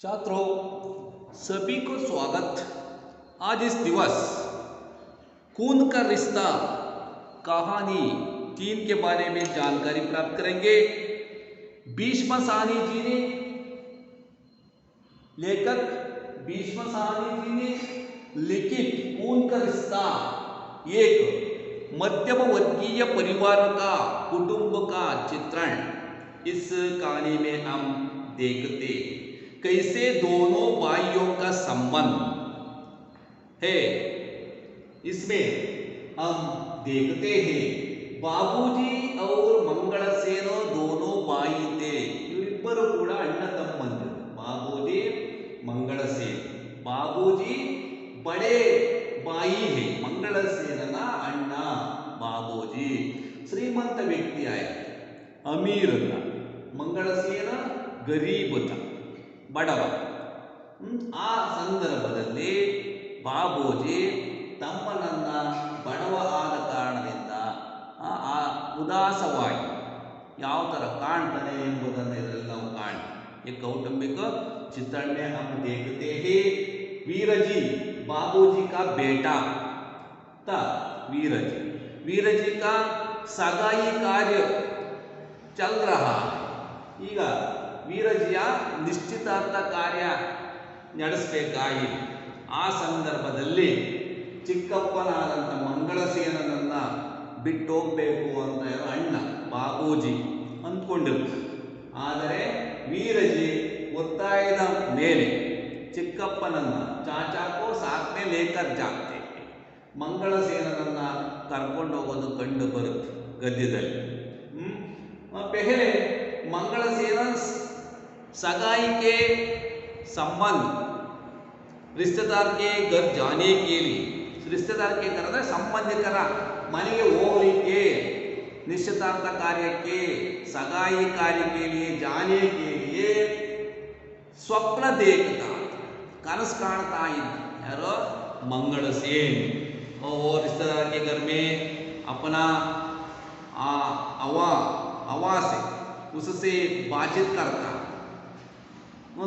छात्रों, सभी को स्वागत। आज इस दिवस खून का रिश्ता कहानी 3 के बारे में जानकारी प्राप्त करेंगे। भीष्म साहनी जी ने लेखक भीष्म साहनी जी ने लिखित खून का रिश्ता एक मध्यम वर्गीय परिवार का कुटुंब का चित्रण इस कहानी में हम देखते कैसे दोनों भाइयों का संबंध है। इसमें हम देखते हैं बाबूजी और मंगलसेन दोनों भाई थे। ಇವರಿಬ್ಬರು ಕೂಡ ಅಣ್ಣ ತಮ್ಮಂದಿರು, बाबूजी मंगलसेन। बाबूजी बड़े भाई है, मंगलसेनನ ಅಣ್ಣ बाबूजी ಶ್ರೀಮಂತ ವ್ಯಕ್ತಿ ಆಯ್ತು, ಅಮೀರ್ ಅಲ್ಲ. ಮಂಗಳಸೇನ ಗರೀಬ್ ಅಲ್ಲ, ಬಡವ. ಆ ಸಂದರ್ಭದಲ್ಲಿ ಬಾಬೂಜಿ ತಮ್ಮನನ್ನ ಬಡವ ಆದ ಕಾರಣದಿಂದ ಉದಾಸವಾಗಿ ಯಾವ ಥರ ಕಾಣ್ತಾನೆ ಎಂಬುದನ್ನು ಇದರಲ್ಲಿ ನಾವು ಕಾಣ್ತೀವಿ. ये कौटुंबिक चित्रण में हम देखते हैं वीरजी बाबूजी का बेटा था। वीरजी का सगाई कार्य चल रहा है। ಈಗ ವೀರಜಿಯ ನಿಶ್ಚಿತಾರ್ಥ ಕಾರ್ಯ ನಡೆಸಬೇಕಾಗಿದೆ. ಆ ಸಂದರ್ಭದಲ್ಲಿ ಚಿಕ್ಕಪ್ಪನಾದಂಥ ಮಂಗಳಸೇನನನ್ನ ಬಿಟ್ಟು ಹೋಗ್ಬೇಕು ಅಂತ ಅಣ್ಣ ಬಾಬೂಜಿ ಅಂದ್ಕೊಂಡಿರ್ತಾರೆ. ಆದರೆ ವೀರಜಿ ಒತ್ತಾಯದ ಮೇಲೆ ಚಿಕ್ಕಪ್ಪನನ್ನ ಚಾಚಾಕೋ ಸಾಕ್ನೆ ಲೇಕರ್ ಜಾಗ್ತೆ ಮಂಗಳಸೇನನನ್ನ ಕರ್ಕೊಂಡು ಹೋಗೋದು ಕಂಡು ಬರುತ್ತೆ ಗದ್ಯದಲ್ಲಿ. पहले मंगलसेन सगाई के संबंध रिश्तेदार के घर जाने के लिए, रिश्तेदार के घर ಅಂದರೆ ಸಂಬಂಧಿಕರ ಮನೆಗೆ ಹೋಗಲಿಕ್ಕೆ, निश्चितार्थ कार्य के सगाई कार्य के लिए जाने के लिए स्वप्न देखता, कनस काಣ್ತಾ ಇದ್ದ ಯಾರೋ मंगलसेन। और रिश्तेदार के घर में अपना हवा से उससे बातचीत करता,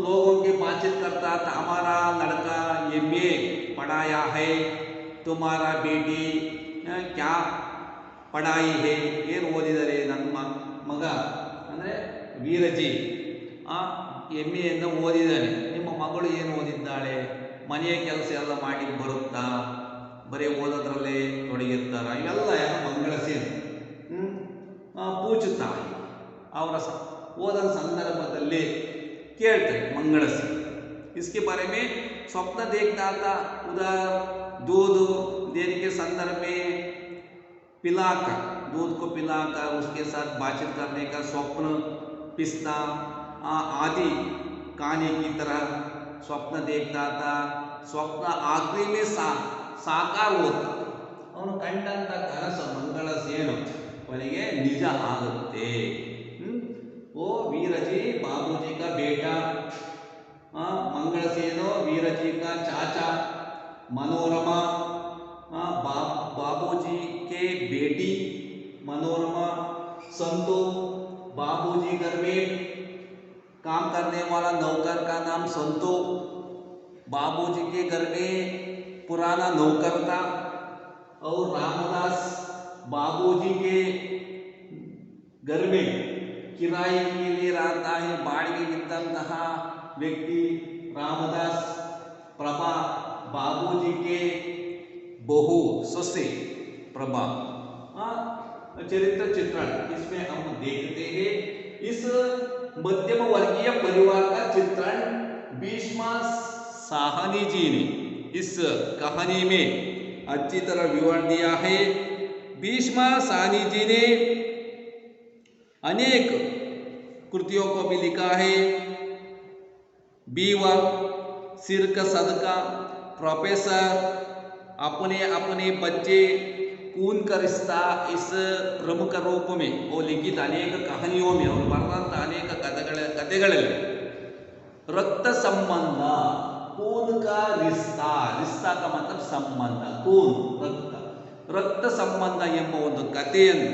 लोगों की बातचीत करता था। हमारा लड़का MA पढ़ाया है, तुम्हारा बेटी क्या पढ़ाई है, ಏನು ಓದಿದರೆ ನನ್ನ ಮಗ ಅಂದರೆ ವೀರಜಿ MA ಅನ್ನು ಓದಿದ್ದಾನೆ, ನಿಮ್ಮ ಮಗಳು ಏನು ಓದಿದ್ದಾಳೆ, ಮನೆಯ ಕೆಲಸ ಎಲ್ಲ ಮಾಡಿ ಬರುತ್ತಾ, ಬರೀ ಓದೋದ್ರಲ್ಲೇ ತೊಡಗಿರ್ತಾರ, ಇವೆಲ್ಲ ಯಾರು ಮಂಗಳಸೇನ पूछताई। ಅವರ ಓದನ ಸಂದರ್ಭದಲ್ಲಿ ಕೇಳ್ತಾರೆ मंगलसेन इसके बारे में स्वप्न देखता था। उधर दूध देने के संदर्भ में पिलाकर, दूध को पिलाकर उसके साथ बातचीत करने का स्वप्न, पिस्ता आदि खाने की तरह स्वप्न देखता था। स्वप्न आखिरी में साकार होता, ಅವನು ಕಂಡಂತ ಕನಸು ಮಂಗಳಸೇನ ಕೊನೆಗೆ ನಿಜ ಆಗುತ್ತೆ। वो वीरजी बाबूजी का बेटा, मंगलसेन वीरजी का चाचा, मनोरमा बाबूजी के बेटी मनोरमा, संतो बाबूजी घर में काम करने वाला नौकर का नाम संतो, बाबूजी के घर में पुराना नौकर था। और रामदास बाबूजी के घर में किराए के लिए रहता है, ಬಾಡಿಗೆ ಇದ್ದಂತಹ ವ್ಯಕ್ತಿ रामदास। प्रभा बाबूजी के बहू ससे प्रभा। चरित्र चित्रण इसमें हम देखते हैं। इस मध्यम वर्गीय परिवार का चित्रण भीष्म साहनी जी ने इस कहानी में अच्छी तरह विवरण दिया है। भीष्म साहनी जी ने अनेक कृतियों को भी लिखा है। बीवा, सिर का सदका, प्रोफेसर, अपने अपने बच्चे, खून का रिश्ता, इस प्रमुख रूप में वो लिखित अनेक कहानियों में और बर्णंत अनेक कथೆಗಳಲ್ಲಿ रक्त संबंध, खून का रिश्ता, रिश्ता का मतलब संबंध, खून रक्त संबंध ಎಂಬ ಒಂದು ಕಥೆಯನ್ನು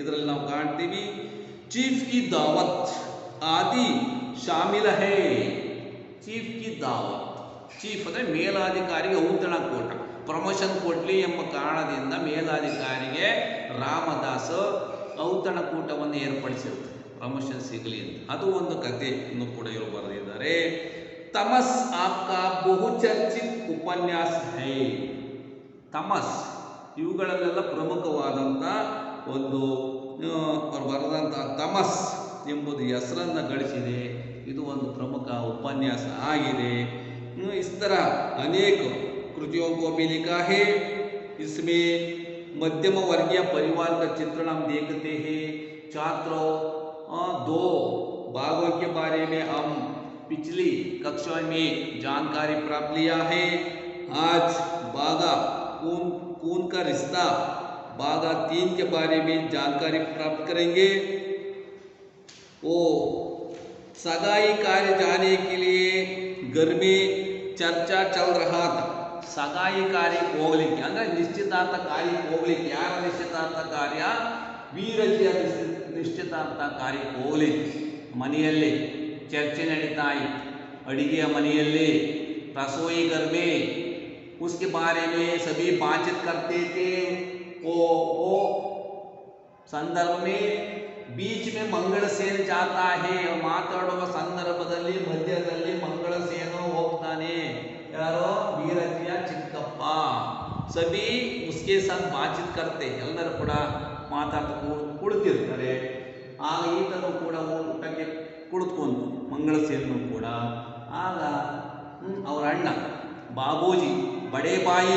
ಇದರಲ್ಲಿ ನಾವು ಕಾಣ್ತೀವಿ। चीफ की दावत आदि शामिल है। ಚೀಫ್ ಕಿ ದಾವತ್. ಚೀಫ್ ಅಂದರೆ ಮೇಲಾಧಿಕಾರಿಗೆ ಔತಣಕೂಟ, ಪ್ರಮೋಷನ್ ಕೊಡಲಿ ಎಂಬ ಕಾರಣದಿಂದ ಮೇಲಾಧಿಕಾರಿಗೆ ರಾಮದಾಸ್ ಔತಣಕೂಟವನ್ನು ಏರ್ಪಡಿಸಿರ್ತಾರೆ, ಪ್ರಮೋಷನ್ ಸಿಗಲಿ ಅಂತ. ಅದು ಒಂದು ಕಥೆಯನ್ನು ಕೂಡ ಇವರು ಬರೆದಿದ್ದಾರೆ. ತಮಸ್ ಆಪ್ಕಾ ಬಹುಚರ್ಚಿತ್ ಉಪನ್ಯಾಸ ಹೈ. ತಮಸ್ ಇವುಗಳಲ್ಲೆಲ್ಲ ಪ್ರಮುಖವಾದಂಥ ಒಂದು ಅವರು ಬರೆದಂಥ ತಮಸ್ ಎಂಬುದು ಹೆಸರನ್ನು ಗಳಿಸಿದೆ. ಇದು ಒಂದು ಪ್ರಮುಖ ಉಪನ್ಯಾಸ ಆಗಿದೆ. इस तरह अनेक कृतियों को भी लिखा है. इसमें मध्यम वर्गीय परिवार का चित्रण हम देखते हैं. छात्रों, दो भागों के बारे में हम पिछली कक्षा में जानकारी प्राप्त लिया है. आज बागा खून का रिश्ता बागा 3 के बारे में जानकारी प्राप्त करेंगे. वो सगाई कार्य जाने के लिए घर में ಚರ್ಚಾ ಚಲ್ ರಹಾ ತಾ. ಸಗಾಯಿ ಕಾರ್ಯಕ್ಕೆ ಹೋಗ್ಲಿಕ್ಕೆ ಅಂದರೆ ನಿಶ್ಚಿತಾರ್ಥ ಕಾರ್ಯಕ್ಕೆ ಹೋಗ್ಲಿಕ್ಕೆ. ಯಾರ ನಿಶ್ಚಿತಾರ್ಥ ಕಾರ್ಯ? ವೀರಜಿಯ ನಿಶ್ಚಿತಾರ್ಥ ಕಾರ್ಯಕ್ಕೆ ಹೋಗ್ಲಿಕ್ಕೆ ಮನೆಯಲ್ಲಿ ಚರ್ಚೆ ನಡೀತಾ ಇತ್ತು. ಅಡಿಗೆಯ ಮನೆಯಲ್ಲಿ रसोई घर में उसके बारे में सभी बातचीत करते थे. वो संदर्भ में बीच में मंगलसेन जाता है. ಮಾತಾಡುವ ಸಂದರ್ಭದಲ್ಲಿ ಮಧ್ಯದಲ್ಲಿ ಮಂಗಳಸೇನ ಹೋಗ್ತಾನೆ. ಯಾರೋ? ವೀರಜಿಯ ಚಿಕ್ಕಪ್ಪ. ಸಭಿ ಉಸ್ಕೆ ಸಾಥ್ ಬಾತಚೀತ್ ಕರ್ತೆ, ಎಲ್ಲರೂ ಕೂಡ ಮಾತಾಡ್ತಾ ಕುಳಿತಿರ್ತಾರೆ. ಆಗ ಈತನು ಕೂಡ ಊಟಕ್ಕೆ ಕುಳಿತುಕೊಂಡು ಮಂಗಳಸೇನನು ಕೂಡ. ಆಗ ಅವರ ಅಣ್ಣ बाबूजी बड़े भाई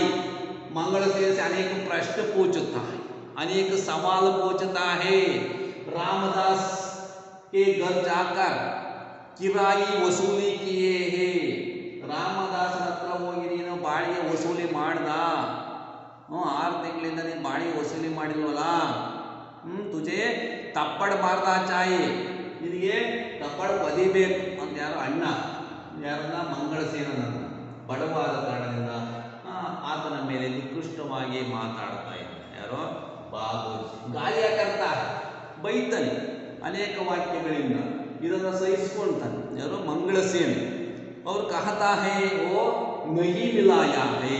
मंगलसेन से अनेक प्रश्न पूछता है, अनेक सवाल पूछता है. रामदास के घर जाकर किराई वसूली किए हैं. ರಾಮದಾಸನ ಹತ್ರ ಹೋಗಿ ನೀನು ಬಾಡಿಗೆ ವಸೂಲಿ ಮಾಡ್ದ? 6 ತಿಂಗಳಿಂದ ನೀನು ಬಾಡಿಗೆ ವಸೂಲಿ ಮಾಡಿಲ್ವಲ್ಲ? ತುಜೆ ತಪ್ಪಡ್ ಮಾರ್ದ ಚಾಯಿ, ನಿನಗೆ ತಪ್ಪಡ್ ಬದಿಬೇಕು ಅಂತ ಯಾರು ಅಣ್ಣ, ಯಾರನ್ನ? ಮಂಗಳಸೇನನನ್ನ. ಬಡವಾದ ಕಾರಣದಿಂದ ಆತನ ಮೇಲೆ ನಿಕೃಷ್ಟವಾಗಿ ಮಾತಾಡ್ತಾ ಇದ್ದ. ಯಾರೋ? ಬಾಬೂಜಿ. ಗಾಳಿಯ ಕರ್ತ ಬೈತಾನೆ ಅನೇಕ ವಾಕ್ಯಗಳಿಂದ, ಇದನ್ನು ಸಹಿಸ್ಕೊಳ್ತಾನೆ. ಯಾರೋ? ಮಂಗಳಸೇನ. ಅವ್ರು ಕಹತಾ ಹೇ ಓ ನಹಿ ಮಿಲಾಯ ಹೇ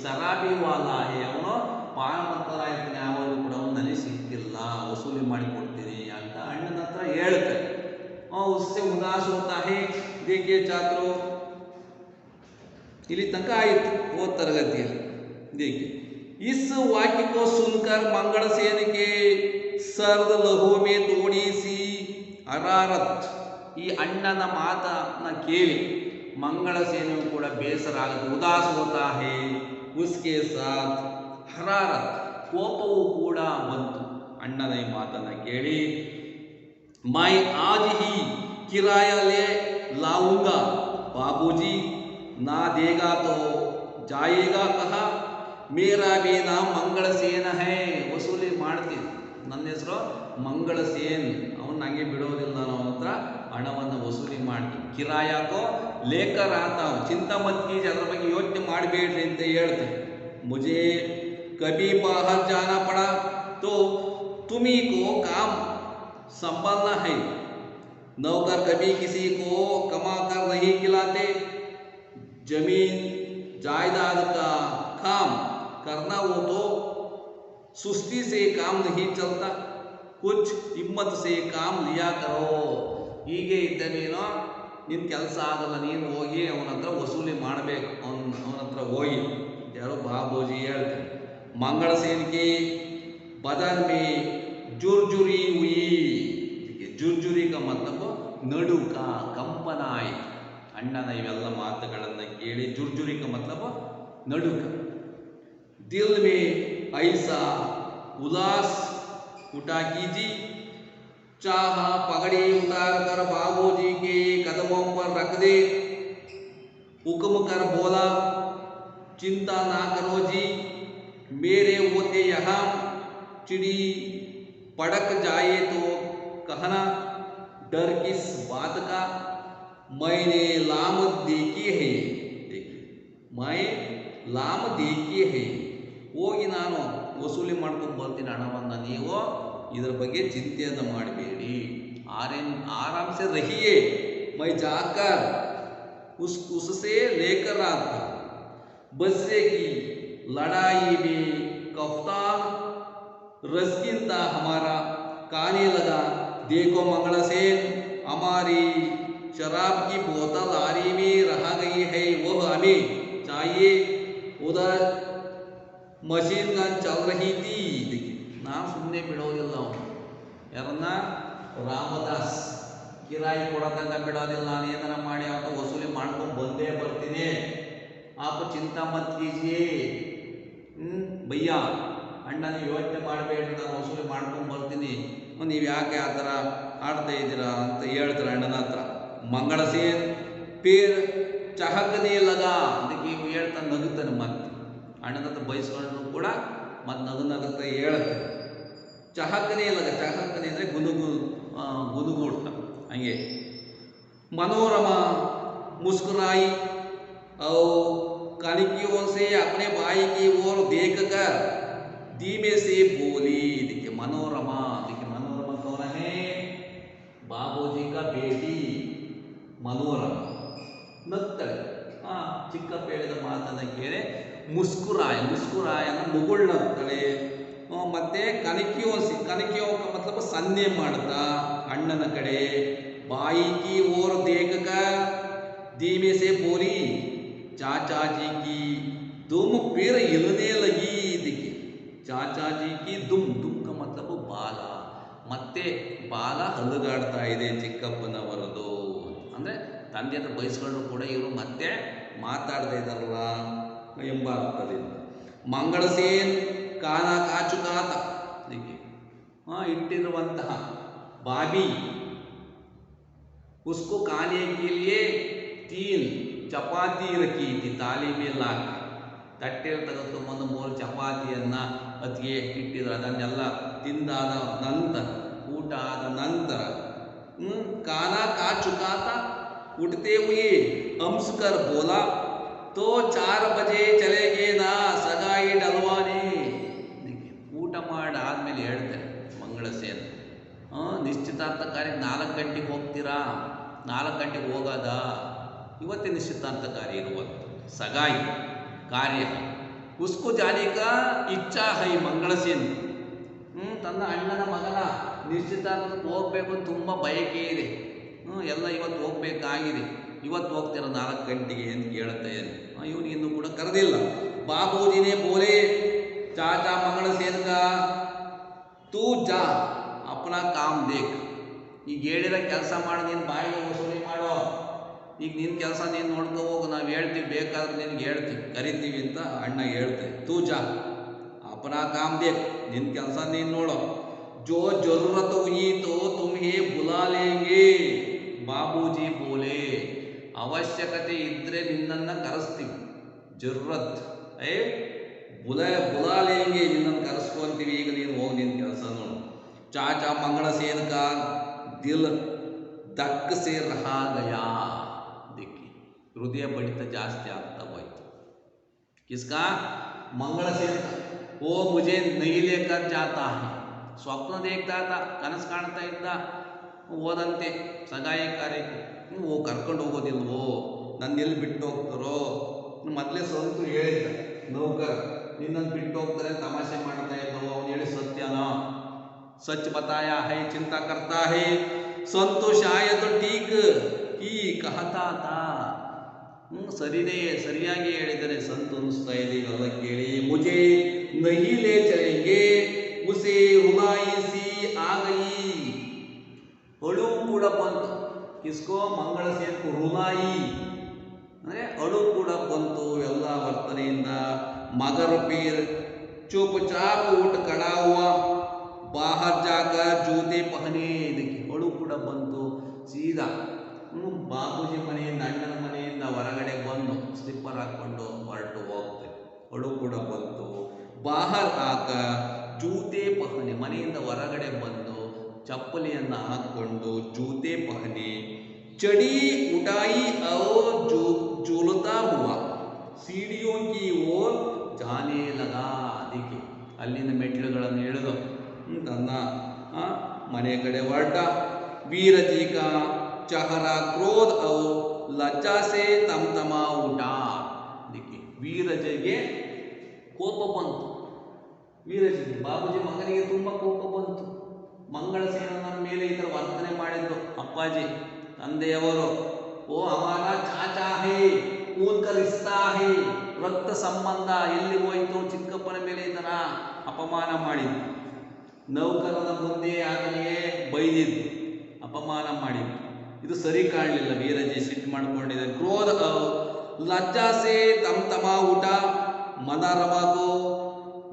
ಶರಾಬಿ ವಾಲಾ ಹೇ. ಅವನು ಪಾನಮಂತರ ಇರ್ತಾನೆ, ಯಾವಾಗಲೂ ಕೂಡ ಅವನು ನನಗೆ ಸಿಕ್ಕಿಲ್ಲ, ವಸೂಲಿ ಮಾಡಿಕೊಡ್ತೀನಿ ಅಂತ ಅಣ್ಣನ ಹತ್ರ ಹೇಳ್ತಾರೆ. ಉಸ್ಸೆ ಉದಾಸ ಹೋತಾ ಹೇ. ದೇಖಿಯೇ ಛಾತ್ರೋ, ಇಲ್ಲಿ ತನಕ ಆಯಿತು ಓದ್ ತರಗತಿಯಲ್ಲಿ. देखिए इस वाक्य को सुनकर मंगलसेन के सर्द लहू में थोड़ी सी हरारत. ಈ ಅಣ್ಣನ ಮಾತನ್ನ ಕೇಳಿ ಮಂಗಳಸೇನೂ ಕೂಡ ಬೇಸರ ಆಗುತ್ತೆ. ಉದಾಸ ಹೋತಾ ಹೇ. ಉಸ್ಕೆ ಸಾಥ್ ಹರಾರತ್, ಕೋಪವೂ ಕೂಡ ಬಂತು ಅಣ್ಣನ ಈ ಮಾತನ್ನ ಕೇಳಿ. ಮೈ ಆಜ್ ಹಿ ಕಿರಾಯ ಲೇ ಲಾऊंगा बाबूजी, ना देगा तो जाएगा कहा. मेरा भी नाम मंगलसेन है. ವಸೂಲಿ ಮಾಡ್ತೀನಿ, ನನ್ನ ಹೆಸರು ಮಂಗಳಸೇನ್, ಅವನು ನನಗೆ ಬಿಡೋದಿಲ್ಲ, ನಾವು ಹತ್ರ ಹಣವನ್ನು ವಸೂಲಿ ಮಾಡ್ತೀನಿ. ಕಿರಾಯಕೋ ಲೇಕರ್ ಆತಾವ್, ಚಿಂತಾ ಮತ್ ಕೀಜಿ, ಅದರ ಬಗ್ಗೆ ಯೋಚನೆ ಮಾಡಬೇಡ್ರಿ ಅಂತ ಹೇಳ್ತೇನೆ. ಮುಜೆ ಕಭಿ ಬಾಹರ್ ಜಾನಾ ಪಡಾ तो तुम्ही को काम संभालना है. नौकर कभी किसी को कमा कर नहीं खिलाते. जमीन जायदाद का काम करना वो तो सुस्ती से काम नहीं चलता. कुछ हिम्मत से काम लिया करो. ಹೀಗೆ ಇದ್ದನೇನೋ ನಿನ್ನ ಕೆಲಸ ಆಗಲ್ಲ, ನೀನು ಹೋಗಿ ಅವನ ಹತ್ರ ವಸೂಲಿ ಮಾಡಬೇಕು, ಅವನ ಹತ್ರ ಹೋಗಿ. ಯಾರೋ? ಬಾಬೂಜಿ ಹೇಳ್ತಾರೆ. मंगलसेन के बदन में जुरजुरी हुई. जुरजुरी का मतलब ನಡುಕ, ಕಂಪನ ಆಯಿತು. ಅಣ್ಣನ ಇವೆಲ್ಲ ಮಾತುಗಳನ್ನು ಕೇಳಿ ಜುರ್ಜುರಿ का मतलब ನಡುಕ. दिल में ऐसा उदास उठा कीजिए. चाहा पगड़ी उतार कर बाबूजी के कदमों पर रख दे. हुक्म कर बोला, चिंता ना करो जी, मेरे होते यहाँ चिड़ी पड़क जाए तो कहना. डर किस बात का, मैंने लाम देखी है. देखिए, मैं लाम देखी है. ಹೋಗಿ ನಾನು ವಸೂಲಿ ಮಾಡ್ಕೊಂಡು ಬರ್ತೀನಿ ಹಣವನ್ನು, ನೀವು ಇದರ ಬಗ್ಗೆ ಚಿಂತೆಯನ್ನು ಮಾಡಬೇಡಿ. ಆರಾಮ್ ಸೆ ರಹಿಯೇ. ಮೈ ಜಾಕರ್ उससे लेकर आता बसरे की लड़ाई में कफ्तान रसगिंता हमारा काने लगा। देखो मंगल सेन, हमारी शराब की बोतल आरी में रह गई है, वह हमें चाहिए। उधर मशीन गन चल रही थी। देखिए ನಾವು ಸುಮ್ಮನೆ ಬಿಡೋದಿಲ್ಲ, ಅವನು ಯಾರನ್ನ ರಾಮದಾಸ್ ಕಿರಾಯಿ ಕೊಡತಂಗ ಬಿಡೋದಿಲ್ಲ, ನಾನು ಏನಾರ ಮಾಡಿ ಅವನು ವಸೂಲಿ ಮಾಡ್ಕೊಂಡು ಬಂದೇ ಬರ್ತೀನಿ, ಆಪ ಚಿಂತಾ ಮತ್ ಕೀಜಿಯೇ ಭಯ್ಯ ಅಣ್ಣ ನೀವು ಯೋಚನೆ ಮಾಡಬೇಡ್ರಿ, ನಾನು ವಸೂಲಿ ಮಾಡ್ಕೊಂಡು ಬರ್ತೀನಿ, ನೀವು ಯಾಕೆ ಆ ಥರ ಆಡ್ತಾ ಇದ್ದೀರಾ ಅಂತ ಹೇಳ್ತಾರೆ ಅಣ್ಣನ ಹತ್ರ. ಮಂಗಳ ಸೇನ್ ಪೇರ್ ಚಹಕನೇ ಲಗ, ಅದಕ್ಕೆ ಇವು ಹೇಳ್ತಾನೆ ನಗುತ್ತಾನೆ. ಮತ್ತೆ ಅಣ್ಣನ ಹತ್ರ ಬಯಸ್ಕೊಂಡ್ರು ಕೂಡ ಮತ್ತೆ ನಗುತ್ತಾ ಹೇಳುತ್ತೆ. ಚಹಕನೇ ಲಗ, ಚಹಕನೆ ಅಂದರೆ ಗುನುಗೂಡ್ತ ಹಂಗೆ. मनोरमा मुस्कुराई और कनकियों से अपने भाई की ओर देखकर धीमे से बोली। देखिए मनोरमा, देखिए मनोरमा कौन है? बाबूजी का बेटी मनोरमा. नग्तಳೆ. ಚಿಕ್ಕಪ್ಪ ಹೇಳಿದ ಮಾತನ್ನು ಕೇಳಿ ಮುಸ್ಕುರಾಯನ ಮುಗುಳ್ ನಗ್ತಳೆ. ಮತ್ತೆ ಕನಕಿಯೋ ಮತ್ಲಬ ಸನ್ನೆ ಮಾಡ್ತಾ ಅಣ್ಣನ ಕಡೆ बाई की ओर देखकर धीमे से बोली, चाचा जी की दुम फिर हिलने लगी. देखिए चाचा जी की दुम का मतलब ಬಾಲ, ಮತ್ತೆ ಬಾಲ ಹಲ್ಲುಗಾಡ್ತಾ ಇದೆ ಚಿಕ್ಕಪ್ಪನವರದು. ಅಂದರೆ ತಂದೆ ಹತ್ರ ಬಯಸ್ಕೊಂಡ್ರು ಕೂಡ ಇವರು ಮತ್ತೆ ಮಾತಾಡ್ತಾ ಇದ್ದಾರಲ್ಲ ಎಂಬ ಅರ್ಥದಿಂದ. ಮಂಗಳ ಸೇನ್ ಕಾನ ಕಾಚುಕಾತ, ಇಟ್ಟಿರುವಂತಹ ಬಾಬಿ उसको खाने के लिए 3 ಚಪಾತಿ ರಖಿ थी ತಾಲಿ ಮೇಲೆ ಹಾಕಿ. ತಟ್ಟೆಯಲ್ಲಿ ತೆಗೆದುಕೊಂಡು 3 ಚಪಾತಿಯನ್ನು ಅದಕ್ಕೆ ಇಟ್ಟಿದ್ರು. ಅದನ್ನೆಲ್ಲ ತಿಂದಾದ ನಂತರ, ಊಟ ಆದ ನಂತರ खाना खा चुका था, उठते हुए हंसकर बोला, तो 4 बजे चलेगे ना सगाई डलवाने. ಊಟ ಮಾಡಿ ಆದಮೇಲೆ ಹೇಳ್ತಾರೆ ಮಂಗಳ ಸೇನ್, ನಿಶ್ಚಿತಾರ್ಥ ಕಾರ್ಯಕ್ಕೆ 4 ಗಂಟೆಗೆ ಹೋಗ್ತೀರಾ? 4 ಗಂಟೆಗೆ ಹೋಗೋದ? ಇವತ್ತೇ ನಿಶ್ಚಿತಾರ್ಥ ಕಾರ್ಯ ಇರುವಂಥ ಸಗಾಯಿ ಕಾರ್ಯ. ಉಸ್ಕು ಜಾನಿಕ ಇಚ್ಛಾ ಹೈ ಮಂಗಳ ಸೇನ್. ತನ್ನ ಅಣ್ಣನ ಮಗನ ನಿಶ್ಚಿತಾರ್ಥಕ್ಕೆ ಹೋಗ್ಬೇಕು ಅಂತ ತುಂಬ ಬಯಕೆ ಇದೆ. ಎಲ್ಲ ಇವತ್ತು ಹೋಗ್ಬೇಕಾಗಿದೆ. ಇವತ್ತು ಹೋಗ್ತೀರ 4 ಗಂಟೆಗೆ ಅಂತ ಕೇಳ್ತಾ ಇದ್ದಾನೆ. ಇವನಿಗೆ ಇನ್ನೂ ಕೂಡ ಕರೆದಿಲ್ಲ. ಬಾಬೂಜಿನೇ ಬೋಲೆ, ಚಾಚಾ ಮಂಗಳ ಸೇನ್ ಕಾ ತೂ ಜಾ ಅಪ್ನಾ ಕಾಮ್ ದೇಖ್. ಈಗ ಹೇಳಿದ ಕೆಲಸ ಮಾಡು, ನೀನು ಬಾಯಿಗೆ ವಸೂಲಿ ಮಾಡೋ, ಈಗ ನಿನ್ನ ಕೆಲಸ ನೀನು ನೋಡ್ಕೊ ಹೋಗು, ನಾವು ಹೇಳ್ತೀವಿ, ಬೇಕಾದ್ರೆ ನಿನ್ಗೆ ಹೇಳ್ತೀವಿ, ಕರಿತೀವಿ ಅಂತ ಅಣ್ಣ ಹೇಳ್ತೇವೆ. ತೂ ಜಾ ಅಪ್ನಾ ಕಾಮ್ ದೇಖ್, ನಿನ್ನ ಕೆಲಸ ನೀನು ನೋಡೋ. ಜೋ ಜರೂರತ್ ಹುಯಿ ತೋ ತುಮ್ಹೇ ಬುಲಾ ಲೇಂಗೆ. ಬಾಬೂಜಿ ಬೋಲೆ, ಅವಶ್ಯಕತೆ ಇದ್ದರೆ ನಿನ್ನನ್ನು ಕರೆಸ್ತೀವಿ. ಜರೂರತ್ ಬುಲಾ ಲೇಂಗೆ, ನಿನ್ನನ್ನು ಕರೆಸ್ಕೊಂತೀವಿ, ಈಗ ನೀನು ಹೋಗಿ ನಿನ್ನ ಕೆಲಸ ನೋಡು. चाचा मंगल सेन का दिल धक से रहा गया. देखिए हृदय बड़ित ಜಾಸ್ತಿ ಆಗ್ತಾ ಹೋಯ್ತು. किसका? मंगल सेन का. वो मुझे नहीं लेकर जाता है. ಸ್ವಪ್ನ देखता था, ಕನಸು ಕಾಣ್ತಾ ಇದ್ದ, ಹೋದಂತೆ ಸಗಾಯಿ ಕಾರ್ಯಕ್ಕೆ. ಕರ್ಕೊಂಡು ಹೋಗೋದಿಲ್ವೋ, ನನ್ನ ಎಲ್ಲಿ ಬಿಟ್ಟು ಹೋಗ್ತಾರೋ? ಮೊದಲೇ ಸಂತು ಹೇಳಿದ್ದ ನೌಕರ, ನಿನ್ನನ್ನು ಬಿಟ್ಟು ಹೋಗ್ತಾರೆ ತಮಾಷೆ ಮಾಡ್ತಾ ಇದ್ದವು. ಅವನು ಹೇಳಿ ಸತ್ಯನೋ? सच बताया है, चिंता करता है. संतो शायद ठीक ही कहता था. ಸರಿಯಾಗಿ ಹೇಳಿದರೆ ಸಂತು ಅನಿಸ್ತಾ ಇದೆ ಎಲ್ಲ ಕೇಳಿ. ಮುಜೆ ನಹಿ ಲೇ ಚಲೆಂಗೆ, ಉಸೆ ರುಲಾಯಿ ಸಿ ಆ ಗಯಿ. ಅಳು ಕೂಡ ಬಂತು. ಕಿಸ್ಕೋ ಮಂಗಳ ಸೇನ್ಕು ರುಲಾಯಿ ಅಂದರೆ ಅಳು ಕೂಡ ಬಂತು ಎಲ್ಲ ವರ್ತನೆಯಿಂದ. ಮಗರ ಪೀರ್ ಚುಪ್ ಚಾಪ್ ಊಟ ಕಡಾ ಹುವಾ, बाहर जाकर जूते पहने. देखिए ಅಳು ಕೂಡ ಬಂತು. ಸೀದಾ ಬಾಬೂಜಿ ಮನೆಯಿಂದ, ಅಣ್ಣನ ಮನೆಯಿಂದ ಹೊರಗಡೆ ಬಂದು ಸ್ಲಿಪ್ಪರ್ ಹಾಕ್ಕೊಂಡು ಹೊರಟು ಹೋಗ್ತೇವೆ. ಅಳು ಕೂಡ ಬಂತು. ಬಾಹರ್ ಹಾಕ ಜೂತೆ ಪಹನೆ, ಮನೆಯಿಂದ ಹೊರಗಡೆ ಬಂದು ಚಪ್ಪಲಿಯನ್ನು ಹಾಕ್ಕೊಂಡು ಜೂತೆ ಪಹನೆ. ಚಡಿ ಉಟಾಯಿ और झूलता हुआ सीढ़ियों की ओर जाने लगा. देखिए ಅಲ್ಲಿಂದ ಮೆಟ್ಟಿಲುಗಳನ್ನು ಇಳಿದು ತನ್ನ ಮನೆ ಕಡೆ ಹೊರಟ. ವೀರಜಿ ಕಾ चेहरा क्रोध और लज्जा से तमतमा उठा। देखिए ವೀರಜಿಗೆ ಕೋಪ ಬಂತು. ವೀರಜಿಗೆ ಬಾಬೂಜಿ ಮಗನಿಗೆ ತುಂಬ ಕೋಪ ಬಂತು. ಮಂಗಳಸೇನನ ಮೇಲೆ ಈ ಥರ ವರ್ತನೆ ಮಾಡಿದ್ದು ಅಪ್ಪಾಜಿ ತಂದೆಯವರು. ಓ ಅಮಾನ ಚಾಚಾ ಹೇ ಕೂನ್ ಕರಿಸ್ತಾ ಹೇ, ರಕ್ತ ಸಂಬಂಧ ಎಲ್ಲಿ ಹೋಯಿತು, ಚಿಕ್ಕಪ್ಪನ ಮೇಲೆ ಈ ಥರ ಅಪಮಾನ ಮಾಡಿದ್ದು. ನೌಕರನ ಮುಂದೆ ಆತನಿಗೆ ಬೈದಿದ್ದು, ಅಪಮಾನ ಮಾಡಿದ್ದು. ಇದು ಸರಿ ಕಾಣಲಿಲ್ಲ. ವೀರಜಿ ಸಿಟ್ಟು ಮಾಡಿಕೊಂಡಿದ್ದಾನೆ. ಕ್ರೋಧ लज्जा से तमतमा उठा, मदारवा को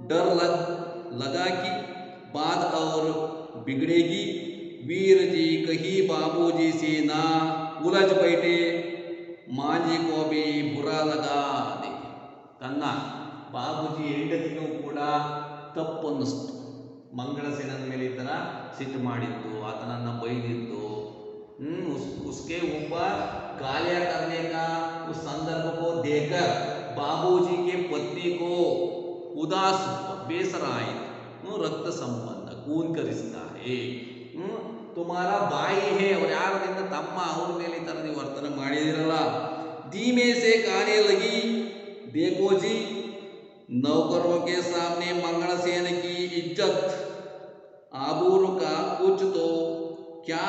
डर लगा कि बात और बिगड़ेगी। वीर जी कहीं बाबूजी से ना उलझ बैठे, माँ जी को भी बुरा लगा। तन्न बाबूजी ಹೆಂಡತಿಗೂ ಕೂಡ ತಪ್ಪು ಅನ್ನಿಸ್ತು. ಮಂಗಳಸೇನನ ಮೇಲೆ ಈ ಥರ ಸಿಟ್ಟು ಮಾಡಿದ್ದು, ಆತನನ್ನು ಬೈದಿದ್ದು. उसके ऊपर गालियां करने का उस संदर्भ को देखकर बाबूजी के पत्नी को उदास बेसर आई। रक्त संबंध खून का रिश्ता है, तुम्हारा भाई है और यार तಮ್ಮ ಅವ್ರ ಮೇಲೆ ಈ ಥರ ನೀವು ವರ್ತನೆ ಮಾಡಿದಿರಲ್ಲ. धीमे से कहने लगी, देखो जी, नौकरों के सामने मंगलसेन की इज्जत आबरू का कुछ तो क्या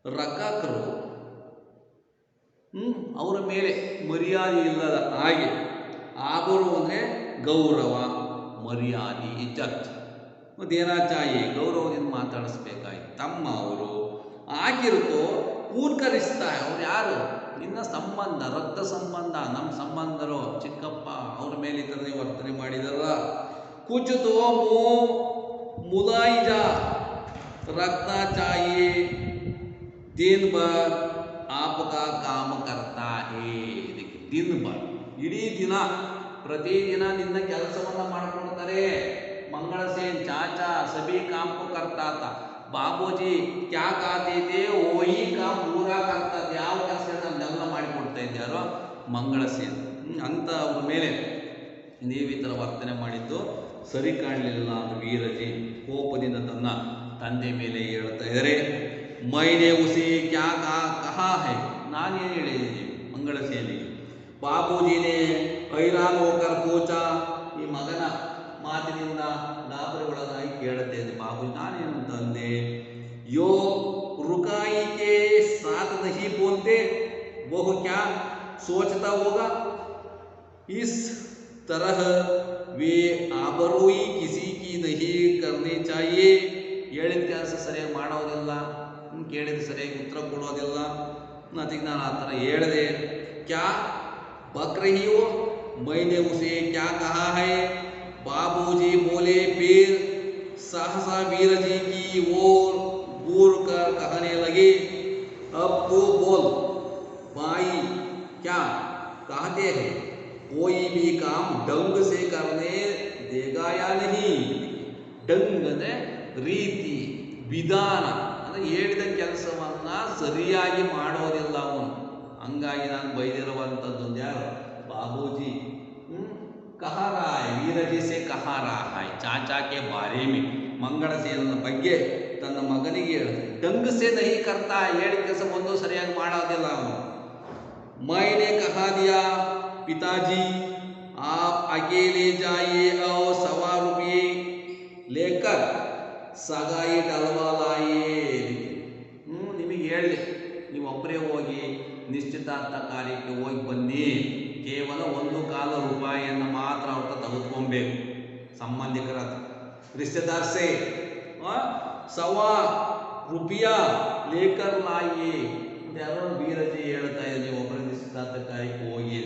ರಕ್ಕ ಕರು. ಅವರ ಮೇಲೆ ಮರ್ಯಾದೆ ಇಲ್ಲದ ಹಾಗೆ. ಆಬರು ಅಂದರೆ ಗೌರವ, ಮರ್ಯಾದೆ, ಇಜ್ಜತ್ ದೇನಾ ಚಾಯಿ, ಗೌರವದಿಂದ ಮಾತಾಡಿಸ್ಬೇಕಾಯ್ತು. ತಮ್ಮ ಅವರು ಆಗಿರುತ್ತೋ ಕೂನ್ಕರಿಸ್ತಾ. ಅವ್ರು ಯಾರು? ನಿನ್ನ ಸಂಬಂಧ, ರಕ್ತ ಸಂಬಂಧ, ನಮ್ಮ ಸಂಬಂಧರು, ಚಿಕ್ಕಪ್ಪ. ಅವ್ರ ಮೇಲೆ ಈ ಥರ ವರ್ತನೆ ಮಾಡಿದಲ್ಲ. ಕುಚುತೋ ಮೋ ಮುಲಾಯಿಜ रखना चाहिए, दिन भर आपका काम करता है. दिन भर ಇಡೀ ದಿನ ಪ್ರತಿದಿನ ನಿನ್ನ ಕೆಲಸವನ್ನ ಮಾಡ್ಕೊಳ್ತಾರೆ. ಮಂಗಳಸೇನ್ ಚಾಚಾ ಸಭಿ ಕಾಮ್ ಕೋ ಕರ್ತಾ ತಾ. ಬಾಬೂಜಿ ಕ್ಯಾ ಕಾತೆ थे वही काम पूरा करता था. ಯಾವ ಕೆಲಸ ಅದನ್ನೆಲ್ಲ ಮಾಡಿಕೊಡ್ತಾ ಇದ್ದಾರೋ ಮಂಗಳಸೇನ್ ಅಂತ ಅವ್ರ ಮೇಲೆ ನೀವು ಈ ಥರ ವರ್ತನೆ ಮಾಡಿದ್ದು ಸರಿ ಕಾಣಲಿಲ್ಲ ಅಂತ ವೀರಜಿ ಕೋಪದಿಂದ ತನ್ನ ತಂದೆ ಮೇಲೆ ಹೇಳ್ತಾ ಇದ್ದಾರೆ. ಮೈನೆ ಉಸಿ ಕ್ಯಾ ಕಹಾ ಹೈ, ನಾನೇನು ಹೇಳಿದ್ದೀನಿ ಮಂಗಳಸೇನಿಗೆ. ಬಾಬೂಜಿನೇ ಐರಾನ್ ಹೋಕರ್ ಪೂಚ, ಈ ಮಗನ ಮಾತಿನಿಂದ ಗಾಬರಿಗೊಳಗಾಗಿ ಕೇಳುತ್ತೆ ಇದೆ. ಬಾಬೂಜಿ ನಾನೇನು ತಂದೆ. ಯೋ रुकाई के साथ नहीं बोलते, वो क्या सोचता होगा. इस तरह वे आबरूई किसी की नहीं करनी चाहिए. ಹೇಳಿದ ಕೆಲಸ ಸರಿಯಾಗಿ ಮಾಡೋದಿಲ್ಲ, ಕೇಳಿದ ಸರಿಯಾಗಿ ಉತ್ತರ ಕೊಡೋದಿಲ್ಲ. ಅದಕ್ಕೆ ನಾನು ಆ ಥರ ಹೇಳಿದೆ. ಕ್ಯಾ बक रही हो, मैंने उसे क्या कहा है. बाबूजी बोले. फिर सहसा वीर जी की ओर घूर कर कहने लगे, अब तो बोल भाई, क्या कहते हैं, कोई भी काम ढंग से करने देगा या नहीं. ढंग ಅಂದರೆ ರೀತಿ, ವಿಧಾನ ಅಂದರೆ ಹೇಳಿದ ಕೆಲಸವನ್ನ ಸರಿಯಾಗಿ ಮಾಡೋದಿಲ್ಲ ಅವನು. ಹಂಗಾಗಿ ನಾನು ಬೈದಿರುವಂಥದ್ದು ಯಾರು? ಬಾಬೂಜಿ. ಕಹಾ ರಹಾ ಹೈ, ವೀರಜಿ ಸೆ ಕಹಾ ರಹಾ ಹೈ ಚಾಚಾ ಕೆ ಬಾರೆ ಮೇ. ಮಂಗಳಸೇನನ ಬಗ್ಗೆ ತನ್ನ ಮಗನಿಗೆ ಹೇಳಿದೆ. ಢಂಗ್ ಸೆ ನಹಿ ಕರ್ತಾ, ಹೇಳಿದ ಕೆಲಸ ಒಂದು ಸರಿಯಾಗಿ ಮಾಡೋದಿಲ್ಲ ಅವನು. ಮೈನೆ ಕಹಾ ದಿಯಾ ಪಿತಾಜಿ, आप अकेले जाइए और ₹100 लेकर सगाई डलवा लाइए. ನಿಮಗೆ ಹೇಳಿದೆ, ನೀವು ಒಬ್ಬರೇ ಹೋಗಿ ನಿಶ್ಚಿತಾರ್ಥ ಕಾರ್ಯಕ್ಕೆ ಹೋಗಿ ಬನ್ನಿ. ಕೇವಲ ₹1 ಮಾತ್ರ ಅವ್ರ ತೆಗೆದುಕೊಬೇಕು. ಸಂಬಂಧಿಕರ रिश्तेदार से ₹100 लेकर लाइए. ಯಾರೋ ವೀರಜಿ ಹೇಳ್ತಾ ಇದ್ದೀನಿ, ಒಬ್ಬರ ನಿಶ್ಚಿತಾರ್ಥ ಕಾರ್ಯಕ್ಕೆ ಹೋಗಿ.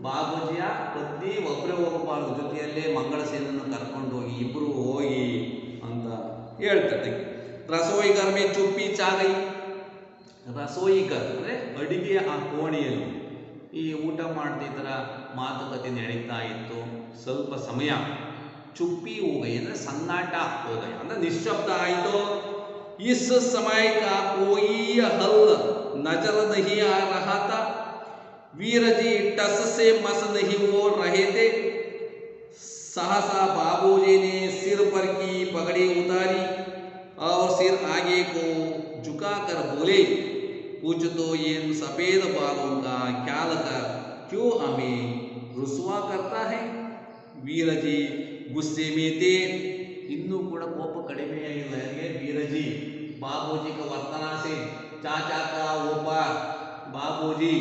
ಬಾಬೂಜಿಯ ಪತ್ನಿ ಒಬ್ಬರೇ ಹೋಗಬಾರ್ದು, ಜೊತೆಯಲ್ಲೇ ಮಂಗಳಸೇನನ್ನು ಕರ್ಕೊಂಡು ಹೋಗಿ, ಇಬ್ಬರು ಹೋಗಿ ಅಂತ ಹೇಳ್ತಾರೆ. ರಸೋಯಿಗರ್ ಮೇ ಚುಪ್ಪಿ ಚಾಗೈ. ರಸೋಯಿಗರ್ ಅಂದರೆ ಅಡಿಗೆ ಆ ಕೋಣೆಯಲ್ಲಿ ಈ ಊಟ ಮಾಡ್ತಾ ಈ ಥರ ಮಾತುಕತೆ ನಡೀತಾ ಇತ್ತು. ಸ್ವಲ್ಪ ಸಮಯ ಚುಪ್ಪಿ ಹೋಗೈ ಅಂದರೆ ಸನ್ನಾಟ ಹೋಗೈ ಅಂದರೆ ನಿಶ್ಶಬ್ದ ಆಯಿತು. इस समय का कोई हल नजर नहीं आ रहा था. वीर जी टस से मस नहीं हो रहे थे. सहसा बाबूजी ने सिर पर की पगड़ी उतारी और सिर आगे को झुकाकर बोले, कुछ तो ये सफेद बालों का ख्याल कर क्यों हमें रुसवा करता है. ವೀರಜಿ ಗುಸ್ಸೆ ಮೇತೆ. ಇನ್ನೂ ಕೂಡ ಕೋಪ ಕಡಿಮೆ ಆಗಿಲ್ಲ. ಯಾರಿಗೆ? ವೀರಜಿ. बाबूजी का वर्तना से चाचा का ऊपर बाबूजी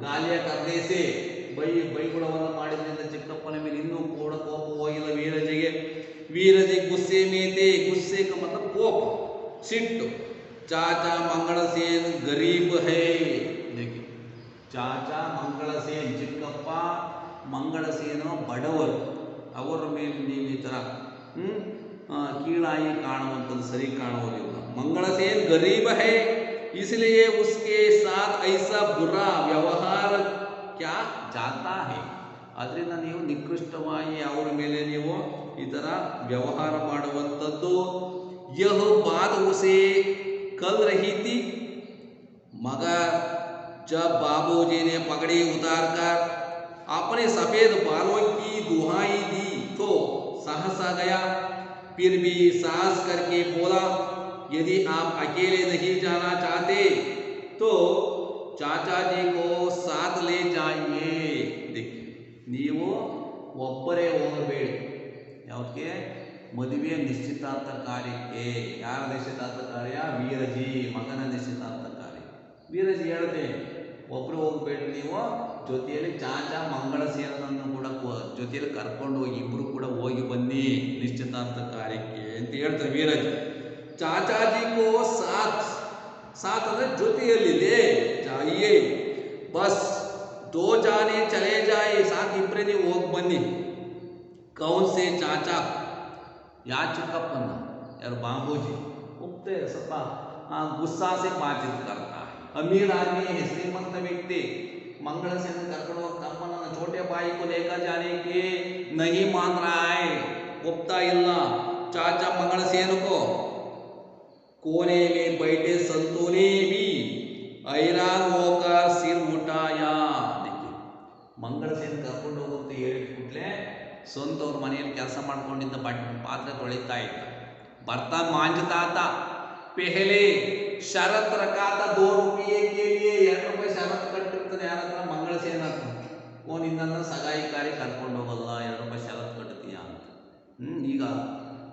गालियां करने से ಬೈಗುಳವನ್ನು ಮಾಡಿದ್ರಿಂದ ಚಿಕ್ಕಪ್ಪನ ಮೇಲೆ ಇನ್ನೂ ಕೂಡ ಕೋಪ ಹೋಗಿಲ್ಲ ವೀರಜಿಗೆ. ವೀರಜಿ ಗುಸ್ಸೆ ಮೇತೆ. ಗುಸ್ಸೆ का मतलब ಕೋಪ, ಸಿಟ್ಟು. चाचा मंगल सेन गरीब है. देखिए, चाचा मंगल सेन, ಚಿಕ್ಕಪ್ಪ ಮಂಗಳ ಸೇನ ಬಡವರು, ಅವರ ಮೇಲೆ ನೀವು ಈ ಥರ ಕೀಳಾಗಿ ಕಾಣುವಂಥದ್ದು ಸರಿ ಕಾಣುವುದಿಲ್ಲ. ಮಂಗಳ ಸೇನ್ ಗರೀಬ ಹೈ, इसलिए उसके साथ ऐसा बुरा व्यवहार क्या जाता है. ಅದರಿಂದ ನೀವು ನಿಕೃಷ್ಟವಾಗಿ ಅವರ ಮೇಲೆ ನೀವು ಈ ಥರ ವ್ಯವಹಾರ ಮಾಡುವಂಥದ್ದು. यह बात उसे कल रही थी, मगर जब बाबूजी ने पगड़ी उतारकर अपने सफेद बालों की दुहाई दी तो सहसा गया. फिर भी साहस करके बोला, यदि आप अकेले नहीं जाना चाहते तो चाचा जी को साथ ले जाइए. देखिए, ನೀವು ಒಬ್ಬರೇ ಹೋಗಬೇಡಿ. ಯಾವುದಕ್ಕೆ? ಮದುವೆ ನಿಶ್ಚಿತಾರ್ಥ ಕಾರ್ಯಕ್ಕೆ. ಯಾರ ನಿಶ್ಚಿತಾರ್ಥ ಕಾರ್ಯ? ವೀರಜಿ ಮಗನ ನಿಶ್ಚಿತಾರ್ಥ ಕಾರ್ಯ. ವೀರಜಿ ಹೇಳ್ತೆ, ಒಬ್ಬರು ಹೋಗಬೇಡಿ, ನೀವು ಜೊತೆಯಲ್ಲಿ ಚಾಚಾ ಮಂಗಳ ಸೇನನ್ನು ಕೂಡ ಜೊತೆಯಲ್ಲಿ ಕರ್ಕೊಂಡು ಹೋಗಿ, ಇಬ್ಬರು ಕೂಡ ಹೋಗಿ ಬನ್ನಿ ನಿಶ್ಚಿತಾರ್ಥ ಕಾರ್ಯಕ್ಕೆ ಅಂತ ಹೇಳ್ತಾರೆ ವೀರಜಿ. ಚಾಚಾಜಿ ಕೋ ಸಾಥ್, ಸಾಥ್ ಅಂದ್ರೆ ಜೊತೆಯಲ್ಲಿ ಲೇ ಜಾಯಿಯೇ, ಬಸ್ ದೋ ಜಾನೆ ಚಲೇ ಜಾಯಿ, ಸಾಥ್ ಇಬ್ಬರೇ ನೀವು ಹೋಗಿ ಬನ್ನಿ. ಕೌನ್ ಸೆ ಚಾಚಾ? ಯಾ ಚಿಕ್ಕಪ್ಪನ? ಯಾರು? ಬಾಬೂಜಿ. ಒಪ್ತೆ ಸ್ವಲ್ಪ ಗುಸ್ಸಾ ಸೆ ಬಾತಚೀತ್ करता है. अमीर आदमी है, श्रीमंत व्यक्ति मंगल सेन करकड़ो तಮ್ಮನ छोटे भाई को लेकर जाने के नहीं मान रहा है, ಒಪ್ತಾ ಇಲ್ಲ. चाचा मंगल सेन को कोने में बैठे संतों ने भी हैरान होकर सिर उठाया. देखिए, मंगल सेन ಕರ್ಕೊಂಡು ಹೋಗುತ್ತ ಹೇಳಿದ ಕೂಡಲೇ ಸಂತ ಅವ್ರ ಮನೆಯಲ್ಲಿ ಕೆಲಸ ಮಾಡ್ಕೊಂಡಿದ್ದ ಪಾತ್ರೆ ತೊಳಿತಾ ಇದ್ದ. बर्तन मांजता था. पहले शरत रखा था 2 रुपये के लिए. 2 ರೂಪಾಯಿ ಶರತ್ ಕಟ್ಟಿರ್ತಾನೆ ಯಾರ ಹತ್ರ? ಮಂಗಳ ಸೇನ ಹತ್ರ. ಓನ್ ಇಂದನ್ನ ಸಗಾಯಿ ಕಾರ್ಯ ಕರ್ಕೊಂಡು ಹೋಗಲ್ಲ, 2 ರೂಪಾಯಿ ಶರತ್ ಕಟ್ತೀಯ ಅಂತ. ಈಗ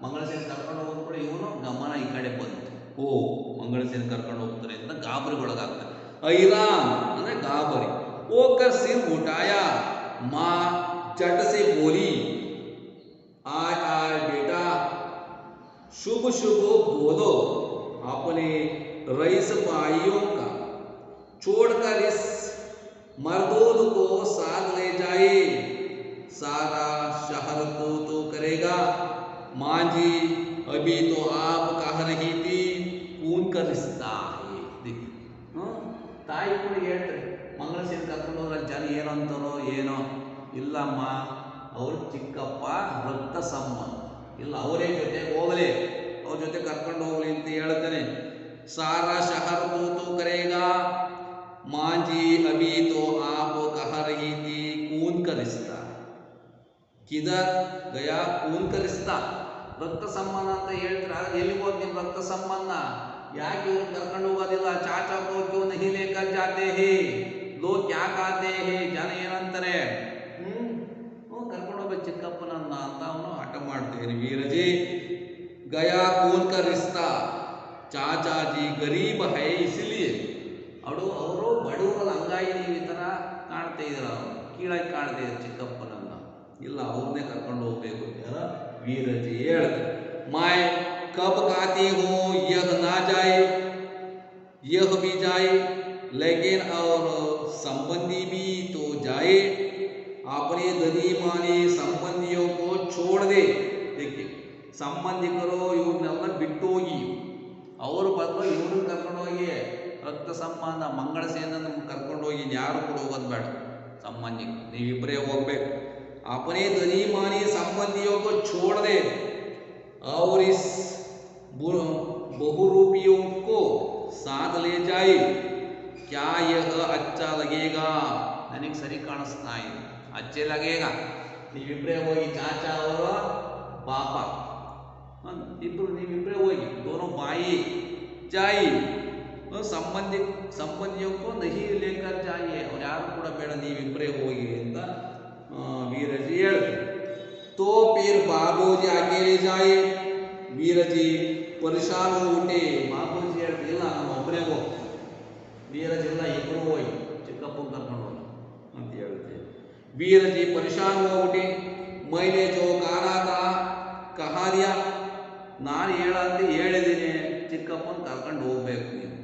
ಮಂಗಳ ಸೇನ ಕರ್ಕೊಂಡು ಹೋಗೋದು ಕೂಡ ಇವನು ಗಮನ ಈ ಕಡೆ ಬಂತು. ಓ, ಮಂಗಳ ಸೇನ ಕರ್ಕೊಂಡು ಹೋಗ್ತಾರೆ ಅಂತ ಗಾಬರಿಗೊಳಗಾಗ್ತಾರೆ. ಐರಾನ್ ಅಂದ್ರೆ ಗಾಬರಿ. ಹೋकर सिर उठाया. माँ चट से बोली, आय आय बेटा, शुभ शुभ बोलो. अपने रईस भाइयों का छोड़कर इस मर्दोद को साथ ले जाए. सारा शहर तो करेगा. माँ जी, अभी तो आप कह रही थी खून का रिश्ता है. देखिए, ತಾಯಿ ಕೂಡ ಹೇಳ್ತಾರೆ, ಮಂಗಳ ಸೇನ್ ಕರ್ಕೊಂಡು ಹೋದ್ರೆ ಜನ ಏನೋ ಅಂತಾರೋ ಏನೋ. ಇಲ್ಲಮ್ಮ, ಅವ್ರ ಚಿಕ್ಕಪ್ಪ ರಕ್ತ ಸಂಬಂಧ ಇಲ್ಲ, ಅವರೇ ಜೊತೆಗೆ ಹೋಗಲಿ, ಅವ್ರ ಜೊತೆ ಕರ್ಕೊಂಡು ಹೋಗ್ಲಿ ಅಂತ ಹೇಳ್ತಾನೆ. सारा शहर तो करेगा. माँ जी, अभी तो आप कह रही थी खून का रिश्ता. किधर गया खून का रिश्ता? ರಕ್ತ ಸಂಬಂಧ ಅಂತ ಹೇಳ್ತಾರೆ. ಎಲ್ಲಿಗೆ ಹೋದ್ ನಿಮ್ಮ ರಕ್ತ ಸಂಬಂಧ? ಯಾಕೆ ಇವ್ರು ಕರ್ಕೊಂಡು ಹೋಗೋದಿಲ್ಲ? ಚಾಚಾ ಕೋ ಕ್ಯೂ ನಹಿ ಲೇಕರ್ ಜಾತೆ ಹೇ, ಲೋಗ್ ಕ್ಯಾ ಕಾತೆ ಹೇ, ಜನ ಏನಂತಾರೆ? ಕರ್ಕೊಂಡು ಹೋಗ್ಬೇಕು ಚಿಕ್ಕಪ್ಪನನ್ನ ಅಂತ ಅವನು ಹಠ ಮಾಡ್ತೇನೆ. ವೀರಜಿ ಗಯಾ ಕೂನ್ का रिश्ता. ಚಾಚಾಜಿ ಗರೀಬ್ ಹೈ, ಇಸ್ಲಿಯೇ ಅವರು ಬಡವರಲ್ಲ, ಹಂಗಾಗಿ ನೀವು ಈ ಥರ ಕಾಣ್ತಾ ಇದ್ದೀರ, ಕೀಳಾಗಿ ಕಾಣ್ತಾ ಇದ್ದೀರ ಚಿಕ್ಕಪ್ಪನನ್ನ. ಇಲ್ಲ, ಅವ್ರನ್ನೇ ಕರ್ಕೊಂಡು ಹೋಗ್ಬೇಕು ಅಂತ ವೀರಜಿ ಹೇಳ್ತಾರೆ. ಮಾಯ್ ಕಬ್ ಕಾತಿ ಹೋ ಯಹ ನಾ ಜಾಯೆ, यह भी जाए, लेकिन और संबंधी भी तो जाए. अपने धनी माने संबंधियों को छोड़ दे. देखिए, ಸಂಬಂಧಿಕರು ಇವ್ರನ್ನೆಲ್ಲ ಬಿಟ್ಟು ಹೋಗಿ, ಅವ್ರ ಬದಲು ಇವ್ರನ್ನ ಕರ್ಕೊಂಡು ಹೋಗಿ, ರಕ್ತ ಸಂಬಂಧ ಮಂಗಳ ಸೇನ ಕರ್ಕೊಂಡು ಹೋಗಿ, ಯಾರು ಕೂಡ ಹೋಗೋದು ಬೇಡ. ಸಂಬಂಧಿಕರು ನೀವಿಬ್ಬರೇ ಹೋಗ್ಬೇಕು. अपने धनी माने संबंधियों को छोड़ दे और इस बहुरूपियों को साथ ले जाए. क्या यह अच्छा लगेगा? ನನಗೆ ಸರಿ ಕಾಣಿಸ್ತಾ ಇದೆ. ಅಚ್ಚೆ ಲಗೇಗ. ನೀವಿಬ್ಬರೇ ಹೋಗಿ, ಚಾಚಾ ಅವರ ಪಾಪ ಇಬ್ಬರು, ನೀವಿಬ್ಬರೇ ಹೋಗಿ, ದೋನೋ ಬಾಯಿ जाई ಸಂಬಂಧಿ ಸಂಬಂಧಿಯಕ್ಕೂ ನಹಿ ಲೇಕರ್ ಜಾಯಿಯೇ ಅವ್ರು ಯಾರು ಕೂಡ ಬೇಡ ನೀವಿಬ್ಬರೇ ಹೋಗಿ ಅಂತ ವೀರಜಿ ಹೇಳ್ತಾರೆ. तो फिर बाबूजी अकेले जाए वीरजी परेशान हो उठे बाबूजी ಹೇಳ್ತಿಲ್ಲ ನಾನು ಒಬ್ಬನೇ ಹೋಗ್ತೀನಿ वीरजी ಎಲ್ಲ ಇಬ್ಬರು ಹೋಗಿ ಚಿಕ್ಕಪ್ಪನ ಕರ್ಕೊಂಡು ಹೋಗಿ ಅಂತ ಹೇಳ್ತೆ. वीरजी परेशान हो उठे मैंने जो कहा था कहा दिया ನಾನು ಹೇಳಂತೆ ಹೇಳಿದ್ದೀನಿ ಚಿಕ್ಕಪ್ಪನ ಕರ್ಕೊಂಡು ಹೋಗ್ಬೇಕು ನೀವು.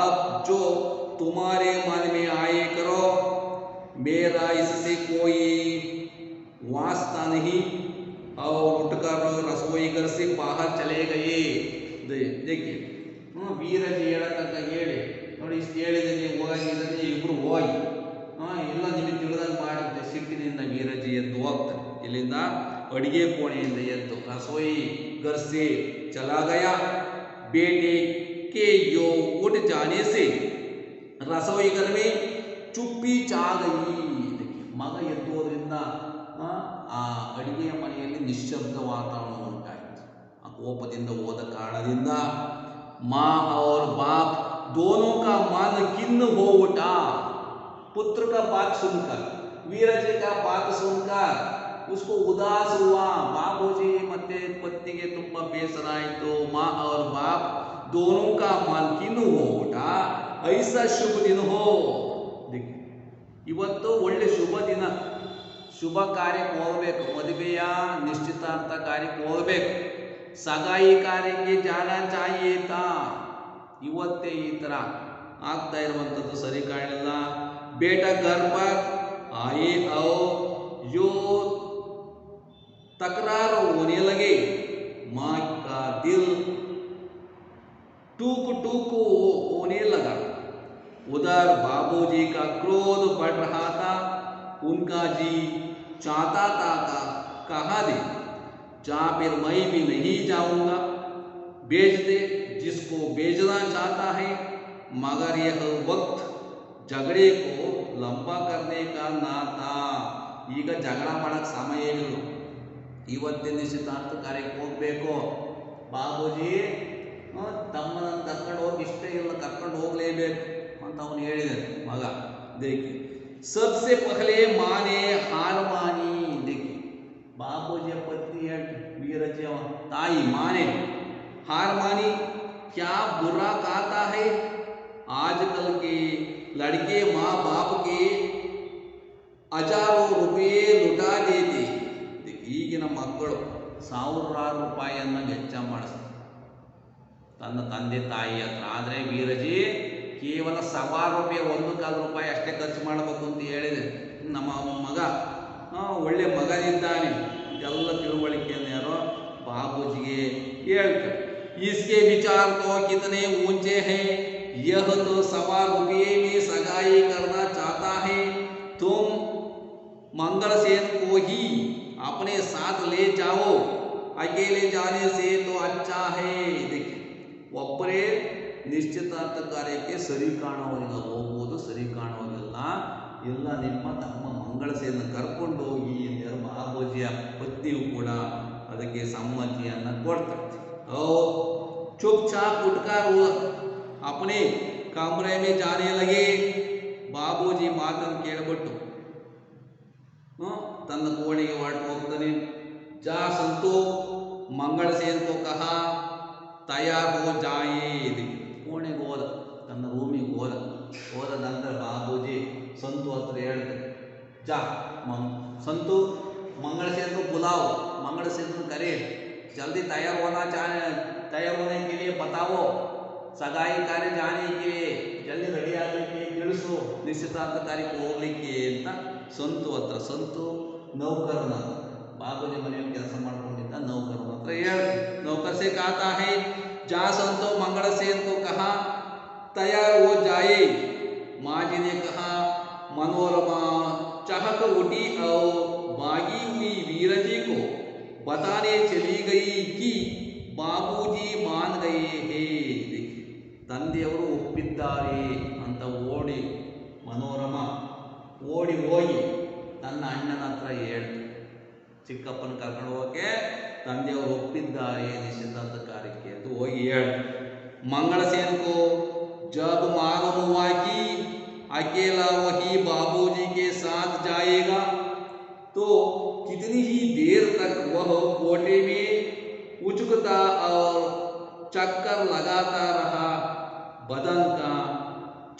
आप जो तुम्हारे मन में आए करो मेरा इससे कोई वास्ता नहीं और उठकर रसोई घर से बाहर चले गए. देखिए ವೀರಜಿ ಹೇಳತಕ್ಕ ಹೇಳಿ ನೋಡಿ ಇಷ್ಟು ಹೇಳಿದೆ ನೀವು ಹೋಗಿದ್ರೆ ಇಬ್ರು ಹೋಗಿ ಇಲ್ಲ ನಿಮಗೆ ತಿಳಿದಂಗೆ ಮಾಡಿದ್ರೆ ಸಿಟ್ಟಿನಿಂದ ವೀರಜಿ ಎದ್ದು ಹೋಗ್ತಾರೆ. ಇಲ್ಲಿಂದ ಅಡಿಗೆ ಕೋಣೆಯಿಂದ ಎದ್ದು रसोई घर से चला गया. बेटे के यो उठ जाने से रसोई घर में चुप्पी छा गई. ಮಗ ಎದ್ದುವುದರಿಂದ ಆ ಅಡಿಗೆಯ ಮನೆಯಲ್ಲಿ ನಿಶ್ಶಬ್ದ ವಾತಾವರಣ ಉಂಟಾಯಿತು. ಆ ಕೋಪದಿಂದ ಹೋದ ಕಾರಣದಿಂದ ಮಾ और बाप दोनों का मन खिन्न हो उठा. पुत्र का बात सुनकर वीरजी का बात सुनकर उसको उदास हुआ. बाबूजी ಮತ್ತೆ ಪತ್ನಿಗೆ ತುಂಬಾ ಬೇಸರ ಆಯಿತು. ಮಾ और बाप दोनों का मन खिन्न हो उठा. ऐसा शुभ दिन हो. ಇವತ್ತು ಒಳ್ಳೆ ಶುಭ ದಿನ, ಶುಭ ಕಾರ್ಯಕ್ಕೆ ಹೋಗಬೇಕು, ಮದುವೆಯ ನಿಶ್ಚಿತಾರ್ಥ ಕಾರ್ಯಕ್ಕೆ ಹೋಗಬೇಕು, ಸಗಾಯಿ ಕಾರ್ಯಕ್ಕೆ ಜಾನ ಚಾಹಿಯೇತ. ಇವತ್ತೇ ಈ ಥರ ಆಗ್ತಾ ಇರುವಂಥದ್ದು ಸರಿ ಕಾಣಲಿಲ್ಲ. ಬೇಟ ಗರ್ಭ ಆಯೇ आओ जो तकरार होने लगे माँ का दिल टूक टूक होने लगा. उधर बाबूजी का क्रोध बढ़ रहा था. उनका जी चाहता था कहा दे जा फिर मैं भी नहीं जाऊंगा. बेच दे जिसको बेचना चाहता है. मगर यह वक्त झगड़े को लंबा करने का ना था. ಈಗ ಜಗಳ ಮಾಡಕ್ಕೆ ಸಮಯ ಇಲ್ಲ. ಇವತ್ತಿನ ನಿಶ್ಚಿತಾರ್ಥ ಕಾರ್ಯಕ್ಕೆ ಹೋಗಬೇಕು. ಬಾಬೂಜಿ ತಮ್ಮನನ್ನು ಕರ್ಕೊಂಡು ಹೋಗಿ ಇಷ್ಟ ಇಲ್ಲ, ಕರ್ಕೊಂಡು ಹೋಗಲೇಬೇಕು ಅಂತ ಅವನು ಹೇಳಿದ್ದಾನೆ ಮಗ. देखिए सबसे पहले माँ ने हार मानी. देखिए बाबूजी पत्नी वीरजी ताई माँ ने हार मानी. क्या बुरा कहता है आजकल के लड़के माँ बाप के हजारों रुपये लुटा देते. ಈಗಿನ ಮಕ್ಕಳು ಸಾವಿರಾರು ರೂಪಾಯಿಯನ್ನು ವೆಚ್ಚ ಮಾಡಿಸ್ತಾರೆ ತನ್ನ ತಂದೆ ತಾಯಿ ಹತ್ರ. ಆದರೆ ವೀರಜಿ ಕೇವಲ 1,000 ರೂಪಾಯಿ, 1,000 ರೂಪಾಯಿ ಅಷ್ಟೇ ಖರ್ಚು ಮಾಡಬೇಕು ಅಂತ ಹೇಳಿದೆ. ನಮ್ಮ ಮಗ ಒಳ್ಳೆ ಮಗನಿದ್ದಾನೆ ಎಲ್ಲ ತಿಳುವಳಿಕೆಯನ್ನು ಯಾರೋ ಬಾಬೂಜಿಗೆ ಹೇಳ್ತಾರೆ. इसके विचार तो कितने ऊंचे हैं. यह तो 1,000 रुपये में सगाई करना चाहता है. तुम मंगलसेन को ही अपने साथ ले जाओ. अकेले जाने से तो अच्छा है. देखिए ಒಬ್ಬರೇ ನಿಶ್ಚಿತಾರ್ಥ ಕಾರ್ಯಕ್ಕೆ ಸರಿ ಕಾಣುವುದಿಲ್ಲ, ಹೋಗುವುದು ಸರಿ ಕಾಣುವುದಿಲ್ಲ. ಎಲ್ಲ ನಿಮ್ಮ ತಮ್ಮ ಮಂಗಳಸೇನ ಕರ್ಕೊಂಡು ಹೋಗಿ ಎಂದರು. ಬಾಬೂಜಿಯ ಪತ್ನಿಯು ಕೂಡ ಅದಕ್ಕೆ ಸಮ್ಮತಿಯನ್ನು ಕೊಡ್ತಾರೆ. चुपचाप उठकर वो अपने कमरे में जाने लगे. बाबूजी ಮಾತನ್ನು ಕೇಳಿಬಿಟ್ಟು ತನ್ನ ಕೋಣೆಗೆ ಹೊರಟು ಹೋಗ್ತಾನೆ. जा संतो मंगलसेन को कहा तैयार हो जाए. ಕೋಣೆಗೆ ಹೋದ, ತನ್ನ ರೂಮಿಗೆ ಹೋದ ನಂತರ ಬಾಬೂಜಿ ಸಂತು ಹತ್ರ ಹೇಳ್ತಾರೆ, जा संतु मंगलसेन को बुलाओ, मंगलसेन को करे, जल्दी तैयार होने के लिए बताओ, सगाई कार्य जाने के लिए जल्दी रेडी ಆಗಲಿಕ್ಕೆ ತಿಳಿಸು, ನಿಶ್ಚಿತಾರ್ಥ ಕಾರ್ಯಕ್ಕೆ ಹೋಗ್ಲಿಕ್ಕೆ ಅಂತ ಸಂತು ಹತ್ರ. ಸಂತು ನೌಕರನ, ಬಾಬೂಜಿ ಮನೆಯಲ್ಲಿ ಕೆಲಸ ಮಾಡ್ಕೊಂಡಿದ್ದ ನೌಕರನ ಹತ್ರ ಹೇಳ್ತಾರೆ. नौकर से कहता है जा संतो मंगलसेन को कहा तैयार हो जाए. माँ जी ने कहा. मनोरमा चहक उठी और भागी हुई वीरजी को बताने चली गई कि ಬಾಬೂಜಿ ಮಾನ್ ಗಯೇ ಹೇ. ತಂದೆಯವರು ಒಪ್ಪಿದ್ದಾರೆ ಅಂತ ಮನೋರಮ ಓಡಿ ಹೋಗಿ ತನ್ನ ಅಣ್ಣನ ಹತ್ರ ಹೇಳ್ತಾರೆ. ಚಿಕ್ಕಪ್ಪನ ಕರ್ಕೊಂಡು ಹೋಗಕ್ಕೆ ತಂದೆಯವರು ಒಪ್ಪಿದ್ದಾರೆ ನಿಶ್ಚಿತಾರ್ಥ ಕಾರ್ಯಕ್ಕೆ ಅಂತ तो वही मंगलसेन को जब मालूम हुआ कि अकेला वही बाबूजी के साथ जाएगा तो कितनी ही देर तक वह कोटे में उचकता और चक्कर लगाता रहा। बदन का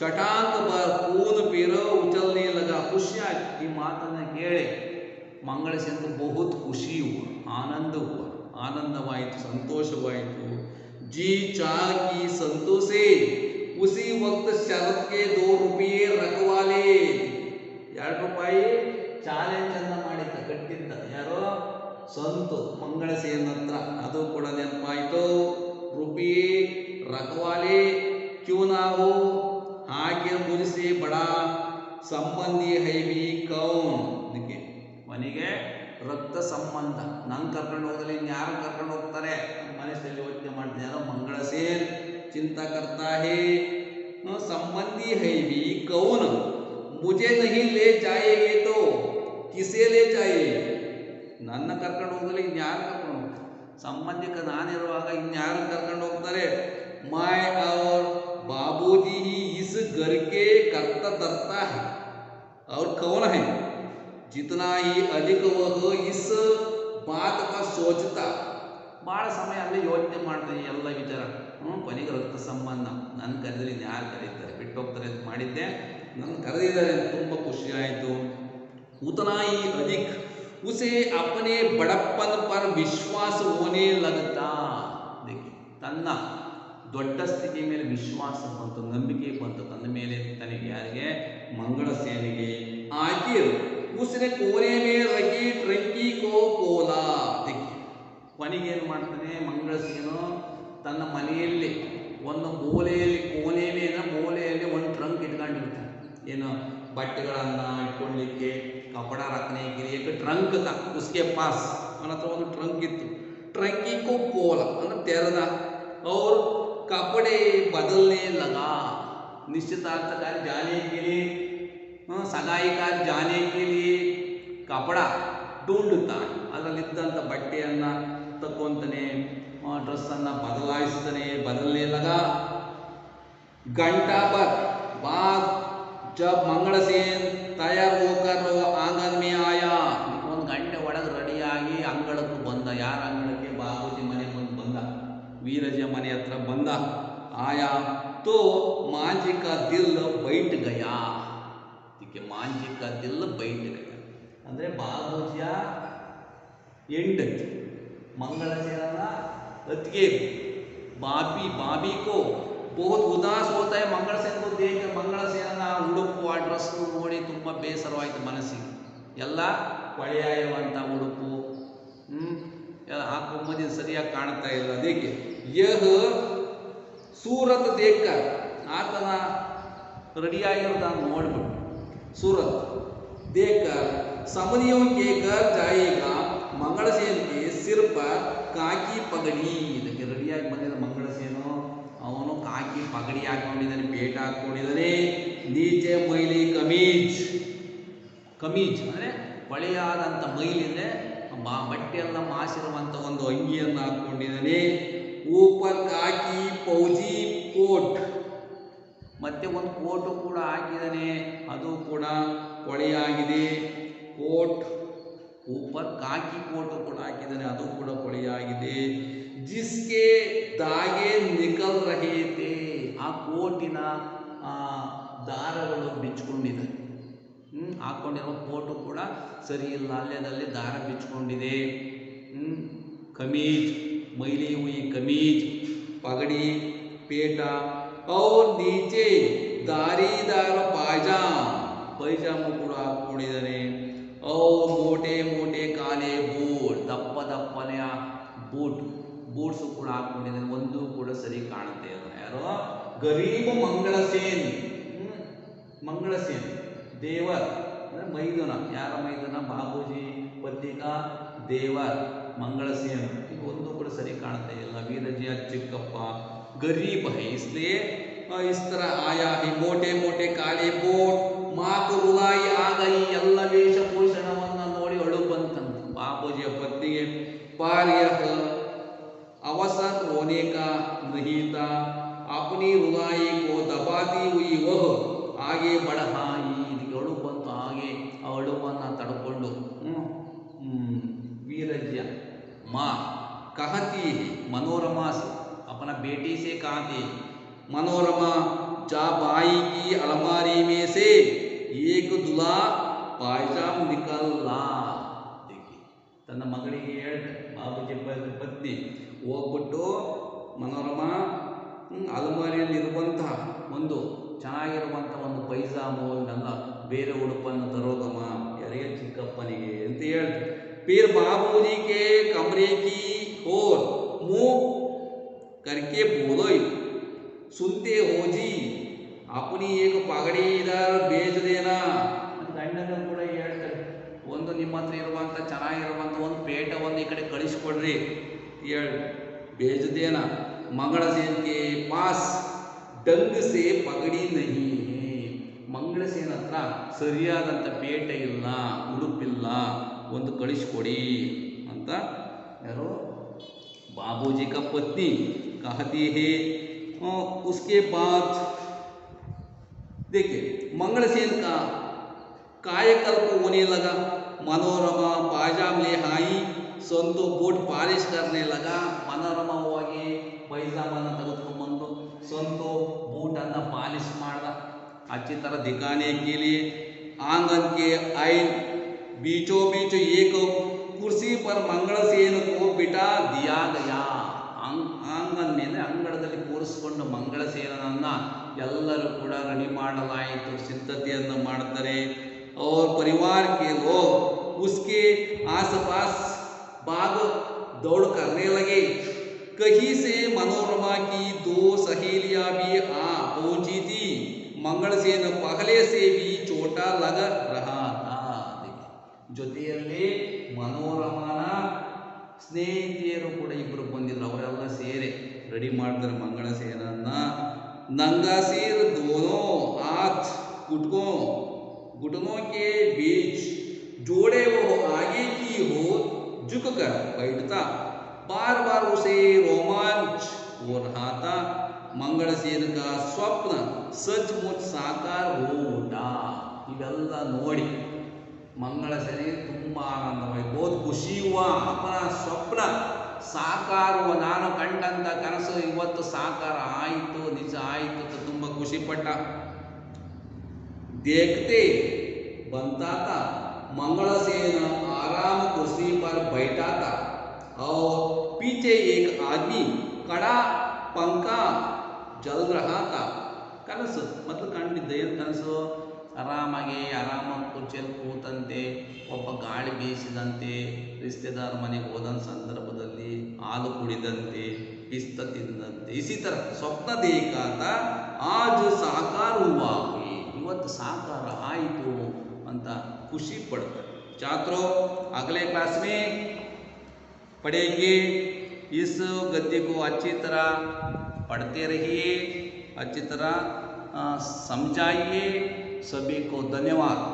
चटाक पर खून फिर उछलने लगा। खुशियाँ की मातನ್ನು ಕೇಳಿ मंगलसेन को बहुत खुशी हुआ, आनंद हुआ, आनंदवाಯಿತು, संतोषवाಯಿತು। जी चाह की संतोषे उसी वक्त शरत के 2 रुपये रखवाले, 2 ರೂಪಾಯಿ ಚಾಲೆಂಜ್ ಅನ್ನ ಮಾಡಿದ್ದ, ಕಟ್ಟಿದ್ದ ಯಾರೋ ಸಂತು ಮಂಗಳಸೇನ ಹತ್ರ, ಅದು ಕೂಡ ನೆನಪಾಯಿತು। रुपये रखवाले क्यों ना हो, आखिर मुझसे बड़ा संबंधी है भी कौन। देखिए ಮನೆಗೆ ರಕ್ತ ಸಂಬಂಧ, ನಂಗೆ ಕರ್ಕೊಂಡು ಹೋಗಲಿ ಇನ್ಯಾರು ಕರ್ಕೊಂಡು ಹೋಗ್ತಾರೆ ಮನಸ್ಸಲ್ಲಿ ಯೋಚನೆ ಮಾಡ್ತೀನಿ। ಯಾರೋ ಮಂಗಳಸೇನ್ चिंता करता है, संबंधी है भी कौन, मुझे नहीं ले जाएंगे तो किसे ले जाएंगे। ನನ್ನ ಕರ್ಕೊಂಡು ಹೋಗಲಿ ಇನ್ಯಾರು ಕರ್ಕೊಂಡು ಹೋಗ್ತಾರೆ, ಸಂಬಂಧಿಕ ನಾನಿರುವಾಗ ಇನ್ಯಾರು ಕರ್ಕೊಂಡು ಹೋಗ್ತಾರೆ। मैं और बाबूजी ही इस घर के कर्ता धर्ता है, और कौन है जितना ही अधिक वह इस बात का सोचता। ಭಾಳ ಸಮಯ ಅಲ್ಲೇ ಯೋಚನೆ ಮಾಡ್ತೀನಿ ಎಲ್ಲ ವಿಚಾರ। ಕೊನೆಗೆ ರಕ್ತ ಸಂಬಂಧ, ನನ್ನ ಕರೆದ್ರೆ ಯಾರು ಕರೀತಾರೆ, ಬಿಟ್ಟು ಹೋಗ್ತಾರೆ ಅಂತ ಮಾಡಿದ್ದೆ, ನನ್ನ ಕರೆದಿದ್ದಾರೆ ಅಂತ ತುಂಬ ಖುಷಿ ಆಯಿತು। उतना ही अधिक उसे अपने बड़प्पन पर विश्वास होने लगता। देखिए ತನ್ನ ದೊಡ್ಡ ಸ್ಥಿತಿ ಮೇಲೆ ವಿಶ್ವಾಸ ಬಂತು, ನಂಬಿಕೆ ಬಂತು ತನ್ನ ಮೇಲೆ, ತನಗೆ ಯಾರಿಗೆ, ಮಂಗಳಸೇನಿಗೆ। आखिर उसने कोने में रखी ट्रंकी को खोला। देखिए ಕೊನೆಗೆ ಏನು ಮಾಡ್ತಾನೆ ಮಂಗಳಸೇನು, ತನ್ನ ಮನೆಯಲ್ಲಿ ಒಂದು ಮೂಲೆಯಲ್ಲಿ, ಮೂಲೆಯಲ್ಲಿ ಒಂದು ಟ್ರಂಕ್ ಇಟ್ಕೊಂಡಿರ್ತಾನೆ। ಏನು ಬಟ್ಟೆಗಳನ್ನು ಇಟ್ಕೊಳ್ಳಿಕ್ಕೆ, ಕಪಡ ರखने के लिए एक ट्रंक था उसके पास, ಅವನ ಹತ್ರ ಒಂದು ಟ್ರಂಕ್ ಇತ್ತು। ट्रंकी को खोला ಅಂದ್ರೆ ತೆರೆದ, और कपड़े बदलने लगा। निश्चितार्थ कार्य जाने के लिए, सगाई कार्य जाने के लिए कपड़ा ढूंढता, ಅದರಲ್ಲಿದ್ದಂಥ ಬಟ್ಟೆಯನ್ನು ತಕ್ಕೊಂತಾನೆ, ಡ್ರೆಸ್ಸನ್ನು बदलने लगा। घंटा भर बाद जब मंगलसेन तैयार होकर आंगन में आया, ಒಂದು ಗಂಟೆ ಒಳಗೆ ರೆಡಿಯಾಗಿ ಅಂಗಳಕ್ಕೆ ಬಂದ। ಯಾರ ಅಂಗಳಕ್ಕೆ, ಬಾಬೂಜಿ ಮನೆ ಮುಂದೆ ಬಂದ, ವೀರಜ ಮನೆ ಹತ್ರ ಬಂದ। आया तो मांझी का दिल बैठ गया। देखिए मांझी का दिल बैठ गया ಅಂದ್ರೆ ಬಾಬೂಜಿಯ ಹೆಂಡತಿ मंगलसेन अतिगे बाबी को बहुत उदास होता है। मंगलसेन को देख मंगलसेन उड़ुपु आ ड्रेस नोड़ी ತುಂಬ ಬೇಸರವಾಯಿತು ಮನಸ್ಸಿಗೆ। ಎಲ್ಲ ಕೊಳೆಯಾಗಿರುವಂಥ ಉಡುಪು ಹಾಕೊಂಬದಿ ಸರಿಯಾಗಿ ಕಾಣ್ತಾ ಇಲ್ಲ। देखिए यह सूरत देखकर, ಆತನ ರೆಡಿಯಾಗಿರೋದನ್ನು ನೋಡ್ಬಿಟ್ಟು, सूरत देखकर समनियों के घर जाएगा। मंगलसेन के सिर पर ಕಾಕಿ ಪಗಡಿ। ಇದಕ್ಕೆ ರೆಡಿಯಾಗಿ ಬಂದಿದ್ದ ಮಂಗಳಸೇನು, ಅವನು ಕಾಕಿ ಪಗಡಿ ಹಾಕೊಂಡಿದ್ದಾನೆ, ಪೇಟ ಹಾಕೊಂಡಿದ್ದಾನೆ। ನೀಚೆ ಮೈಲಿ ಕಮೀಜ್ ಅಂದರೆ ಹೊಳೆಯಾದಂಥ ಮೈಲಿಂದ ಬಟ್ಟೆಯೆಲ್ಲ ಮಾಸಿರುವಂಥ ಒಂದು ಅಂಗಿಯನ್ನು ಹಾಕ್ಕೊಂಡಿದ್ದಾನೆ। ಊಪರ್ ಕಾಕಿ ಫೌಜಿ ಕೋಟ್, ಮತ್ತೆ ಒಂದು ಕೋಟು ಕೂಡ ಹಾಕಿದ್ದಾನೆ, ಅದು ಕೂಡ ಹೊಳೆಯಾಗಿದೆ। ಕೋಟ್ ऊपर ಕಾಕಿ ಕೋಟು ಕೂಡ ಹಾಕಿದ್ದಾನೆ, ಅದು ಕೂಡ ಹೊಳೆಯಾಗಿದೆ। ಜಿಸ್ಕೆ ದಾಗೆ ನಿಕಲ್ ರಹೇ ಥೇ, ಆ ಕೋಟಿನ ದಾರಗಳು ಬಿಚ್ಕೊಂಡಿದೆ, ಹಾಕೊಂಡಿರೋ ಕೋಟು ಕೂಡ ಸರಿ ಇಲ್ಲ, ಅಲ್ಲೇದಲ್ಲಿ ದಾರ ಬಿಚ್ಕೊಂಡಿದೆ। कमीज मैली हुई कमीज, पगड़ी, पेटा और नीचे दारीदार पैजाम ಕೂಡ ಹಾಕೊಂಡಿದ್ದಾನೆ। और मोटे मोटे काले बूट, दप्प दಪ್ಪನೆಯ ಬೂಟ್ಸು ಕೂಡ ಹಾಕೊಂಡಿದ್ದಾನೆ, ಒಂದು ಕೂಡ ಸರಿ ಕಾಣುತ್ತೆ ಇಲ್ಲ। ಯಾರೋ ಗರೀಬ ಮಂಗಳಸೇನ್ ದೇವರ್ ಅಂದರೆ ಮೈದುನ, ಯಾರ ಮೈದುನ, ಬಾಬೂಜಿ ಪತ್ನಿಕ ದೇವರ್ ಮಂಗಳಸೇನ್, ಇದು ಒಂದು ಕೂಡ ಸರಿ ಕಾಣ್ತಾ ಇಲ್ಲ। ವೀರಜಿಯ ಚಿಕ್ಕಪ್ಪ गरीब है इसलिए इस तरह आया है। मोटे मोटे काले बोट माँ को रुलाई आ गई, ಎಲ್ಲ ವೇಷಭೂಷಣವನ್ನು ನೋಡಿ ಅಳು ಬಂತಂತೆ ಬಾಬೂಜಿಯ ಪತ್ನಿಗೆ। ಪಾರ್ಯ ಅವ अवसर होने का नहीं था, अपनी हृदय को दबाती हुई वह आगे बढ़ाई. ಇದಕ್ಕೆ ಅಳು ಬಂತು, ಹಾಗೆ ಆ ಅಳುವನ್ನು ತಡ್ಕೊಂಡು वीरज्य माँ कहती है मनोरमा से, अपना बेटी से कहती है मनोरमा, जब आई की अलमारी में से एक दुला पायजाम निकला. देखिए ತನ್ನ ಮಗಳಿಗೆ ಹೇಳ್ತಾರೆ, ಬಾಬೂಜಿ ಪತ್ನಿ ಹೋಗ್ಬಿಟ್ಟು ಮನೋರಮ ಅಲಮಾರಿಯಲ್ಲಿರುವಂತಹ ಒಂದು ಚೆನ್ನಾಗಿರುವಂಥ ಒಂದು ಪೈಜಾಮು ಇದೆಲ್ಲ ಬೇರೆ ಉಡುಪನ್ನು ತರೋಗಮ್ಮ, ಯಾರಿಗೆ ಚಿಕ್ಕಪ್ಪನಿಗೆ ಅಂತ ಹೇಳ್ತಾರೆ. फिर बाबूजी के कमरे की ओर मुंह करके बोलो, सुनते हो जी, अपनी एक पगड़ी इधर बेच देना. ಗಂಡನ ಕೂಡ ಹೇಳ್ತಾರೆ, ಒಂದು ನಿಮ್ಮ ಹತ್ರ ಇರುವಂಥ ಚೆನ್ನಾಗಿರುವಂಥ ಒಂದು ಪೇಟ ಒಂದು ಈ ಕಡೆ ಕಳಿಸ್ಕೊಡ್ರಿ ಹೇಳಿ ಬೇಜ ದೇನ. ಮಂಗಳ ಸೇನ್ ಕೆ ಪಾಸ್ ಡಂಗ್ ಸೇ ಪಗಡಿ ನಹಿ, ಮಂಗಳ ಸೇನ್ ಹತ್ರ ಸರಿಯಾದಂಥ ಪೇಟ ಇಲ್ಲ, ಉಡುಪಿಲ್ಲ, ಒಂದು ಕಳಿಸ್ಕೊಡಿ ಅಂತ ಯಾರು बाबूजी का पत्नी कहती है. उसके बाद देखिए मंगलसेन का कायकल्प होने लगा. मनोरमा पायजाम ले आई, संतो बूट पॉलिश करने लगा. मनोरमा ಹೋಗಿ ಪೈಜಾಮನ್ನು ತೆಗೆದುಕೊಂಡು ಸಂतो ಬೂಟನ್ನು ಪಾಲಿಶ್ ಮಾಡ್ದ. अच्छी तरह दिखाने के लिए आंगन के आइन बीचों बीच एक कुर्सी पर मंगलसेन को बिठा दिया गया. ಆಂಗನ್ ಮೇಲೆ ಅಂಗಳದಲ್ಲಿ ಕೂರಿಸಿಕೊಂಡು ಮಂಗಳಸೇನನನ್ನ ಎಲ್ಲರೂ ಕೂಡ ರೆಡಿ ಮಾಡಲಾಯಿತು, ಸಿದ್ಧತೆಯನ್ನು ಮಾಡ್ತಾರೆ. और परिवार के लोग उसके आसपास भाग दौड़ करने लगे. कहीं से मनोरमा की दो सहेलियां भी आ पहुंची थी. मंगलसेन पहले से भी छोटा लग रहा था. ಜೊತೆಯಲ್ಲಿ ಮನೋರಮನ ಸ್ನೇಹಿತೆಯರು ಕೂಡ ಇಬ್ಬರು ಬಂದಿದ್ರು, ಅವರೆಲ್ಲ ಸೇರಿ ರೆಡಿ ಮಾಡಿದ್ರು ಮಂಗಳಸೇನನ್ನ. नंगा सिर दोनों हाथ घुटनों के बीच जोड़े वो आगे की ओर झुककर बैठता. बार बार उसे रोमांच हो रहा था. मंगलसेन का स्वप्न सचमुच साकार हो उठा. ಇವೆಲ್ಲ ನೋಡಿ ಮಂಗಳಸೇನಿಗೆ ತುಂಬ ಆನಂದವಾಯಿತು, ಬಹುತ್ ಖುಷಿ ಹುವಾ. ಅಪನ ಸ್ವಪ್ನ ಸಾಕಾರ ಹುವಾ, ನಾನು ಕಂಡಂಥ ಕನಸು ಇವತ್ತು ಸಾಕಾರ ಆಯಿತು, ನಿಜ ಆಯಿತು ಅಂತ ತುಂಬ ಖುಷಿಪಟ್ಟ. देखते बनता था मंगलसेन आराम कुर्सी पर बैठा था और पीछे एक आदमी खड़ा पंखा जल रहा था. ಕನಸು ಮತ್ತು ಕಂಡಿದ್ದ ಏನು ಕನಸು? ಆರಾಮಾಗಿ ಕುರ್ಚಿಯಲ್ಲಿ ಕೂತಂತೆ, ಒಬ್ಬ ಗಾಳಿ ಬೀಸಿದಂತೆ, ರಿಶ್ತೆದಾರ ಮನೆಗೆ ಹೋದ ಸಂದರ್ಭದಲ್ಲಿ ಹಾಲು ಕುಡಿದಂತೆ, ಪಿಸ್ತ ತಿಂದಂತೆ, ಇಸಿ ತರ ಸ್ವಪ್ನ ದೇಖಾತ ಆಜ್ ಸಾಕಾರ ಹುವಾ, ಇವತ್ತು ಸಾಕಾರ ಆಯಿತು ಅಂತ ಖುಷಿ ಪಡ್ತಾರೆ. छात्रों अगले क्लास में पढ़ेंगे. इस गद्य को अच्छी तरह पढ़ते रहिए, अच्छी तरह समझाइए. सभी को धन्यवाद.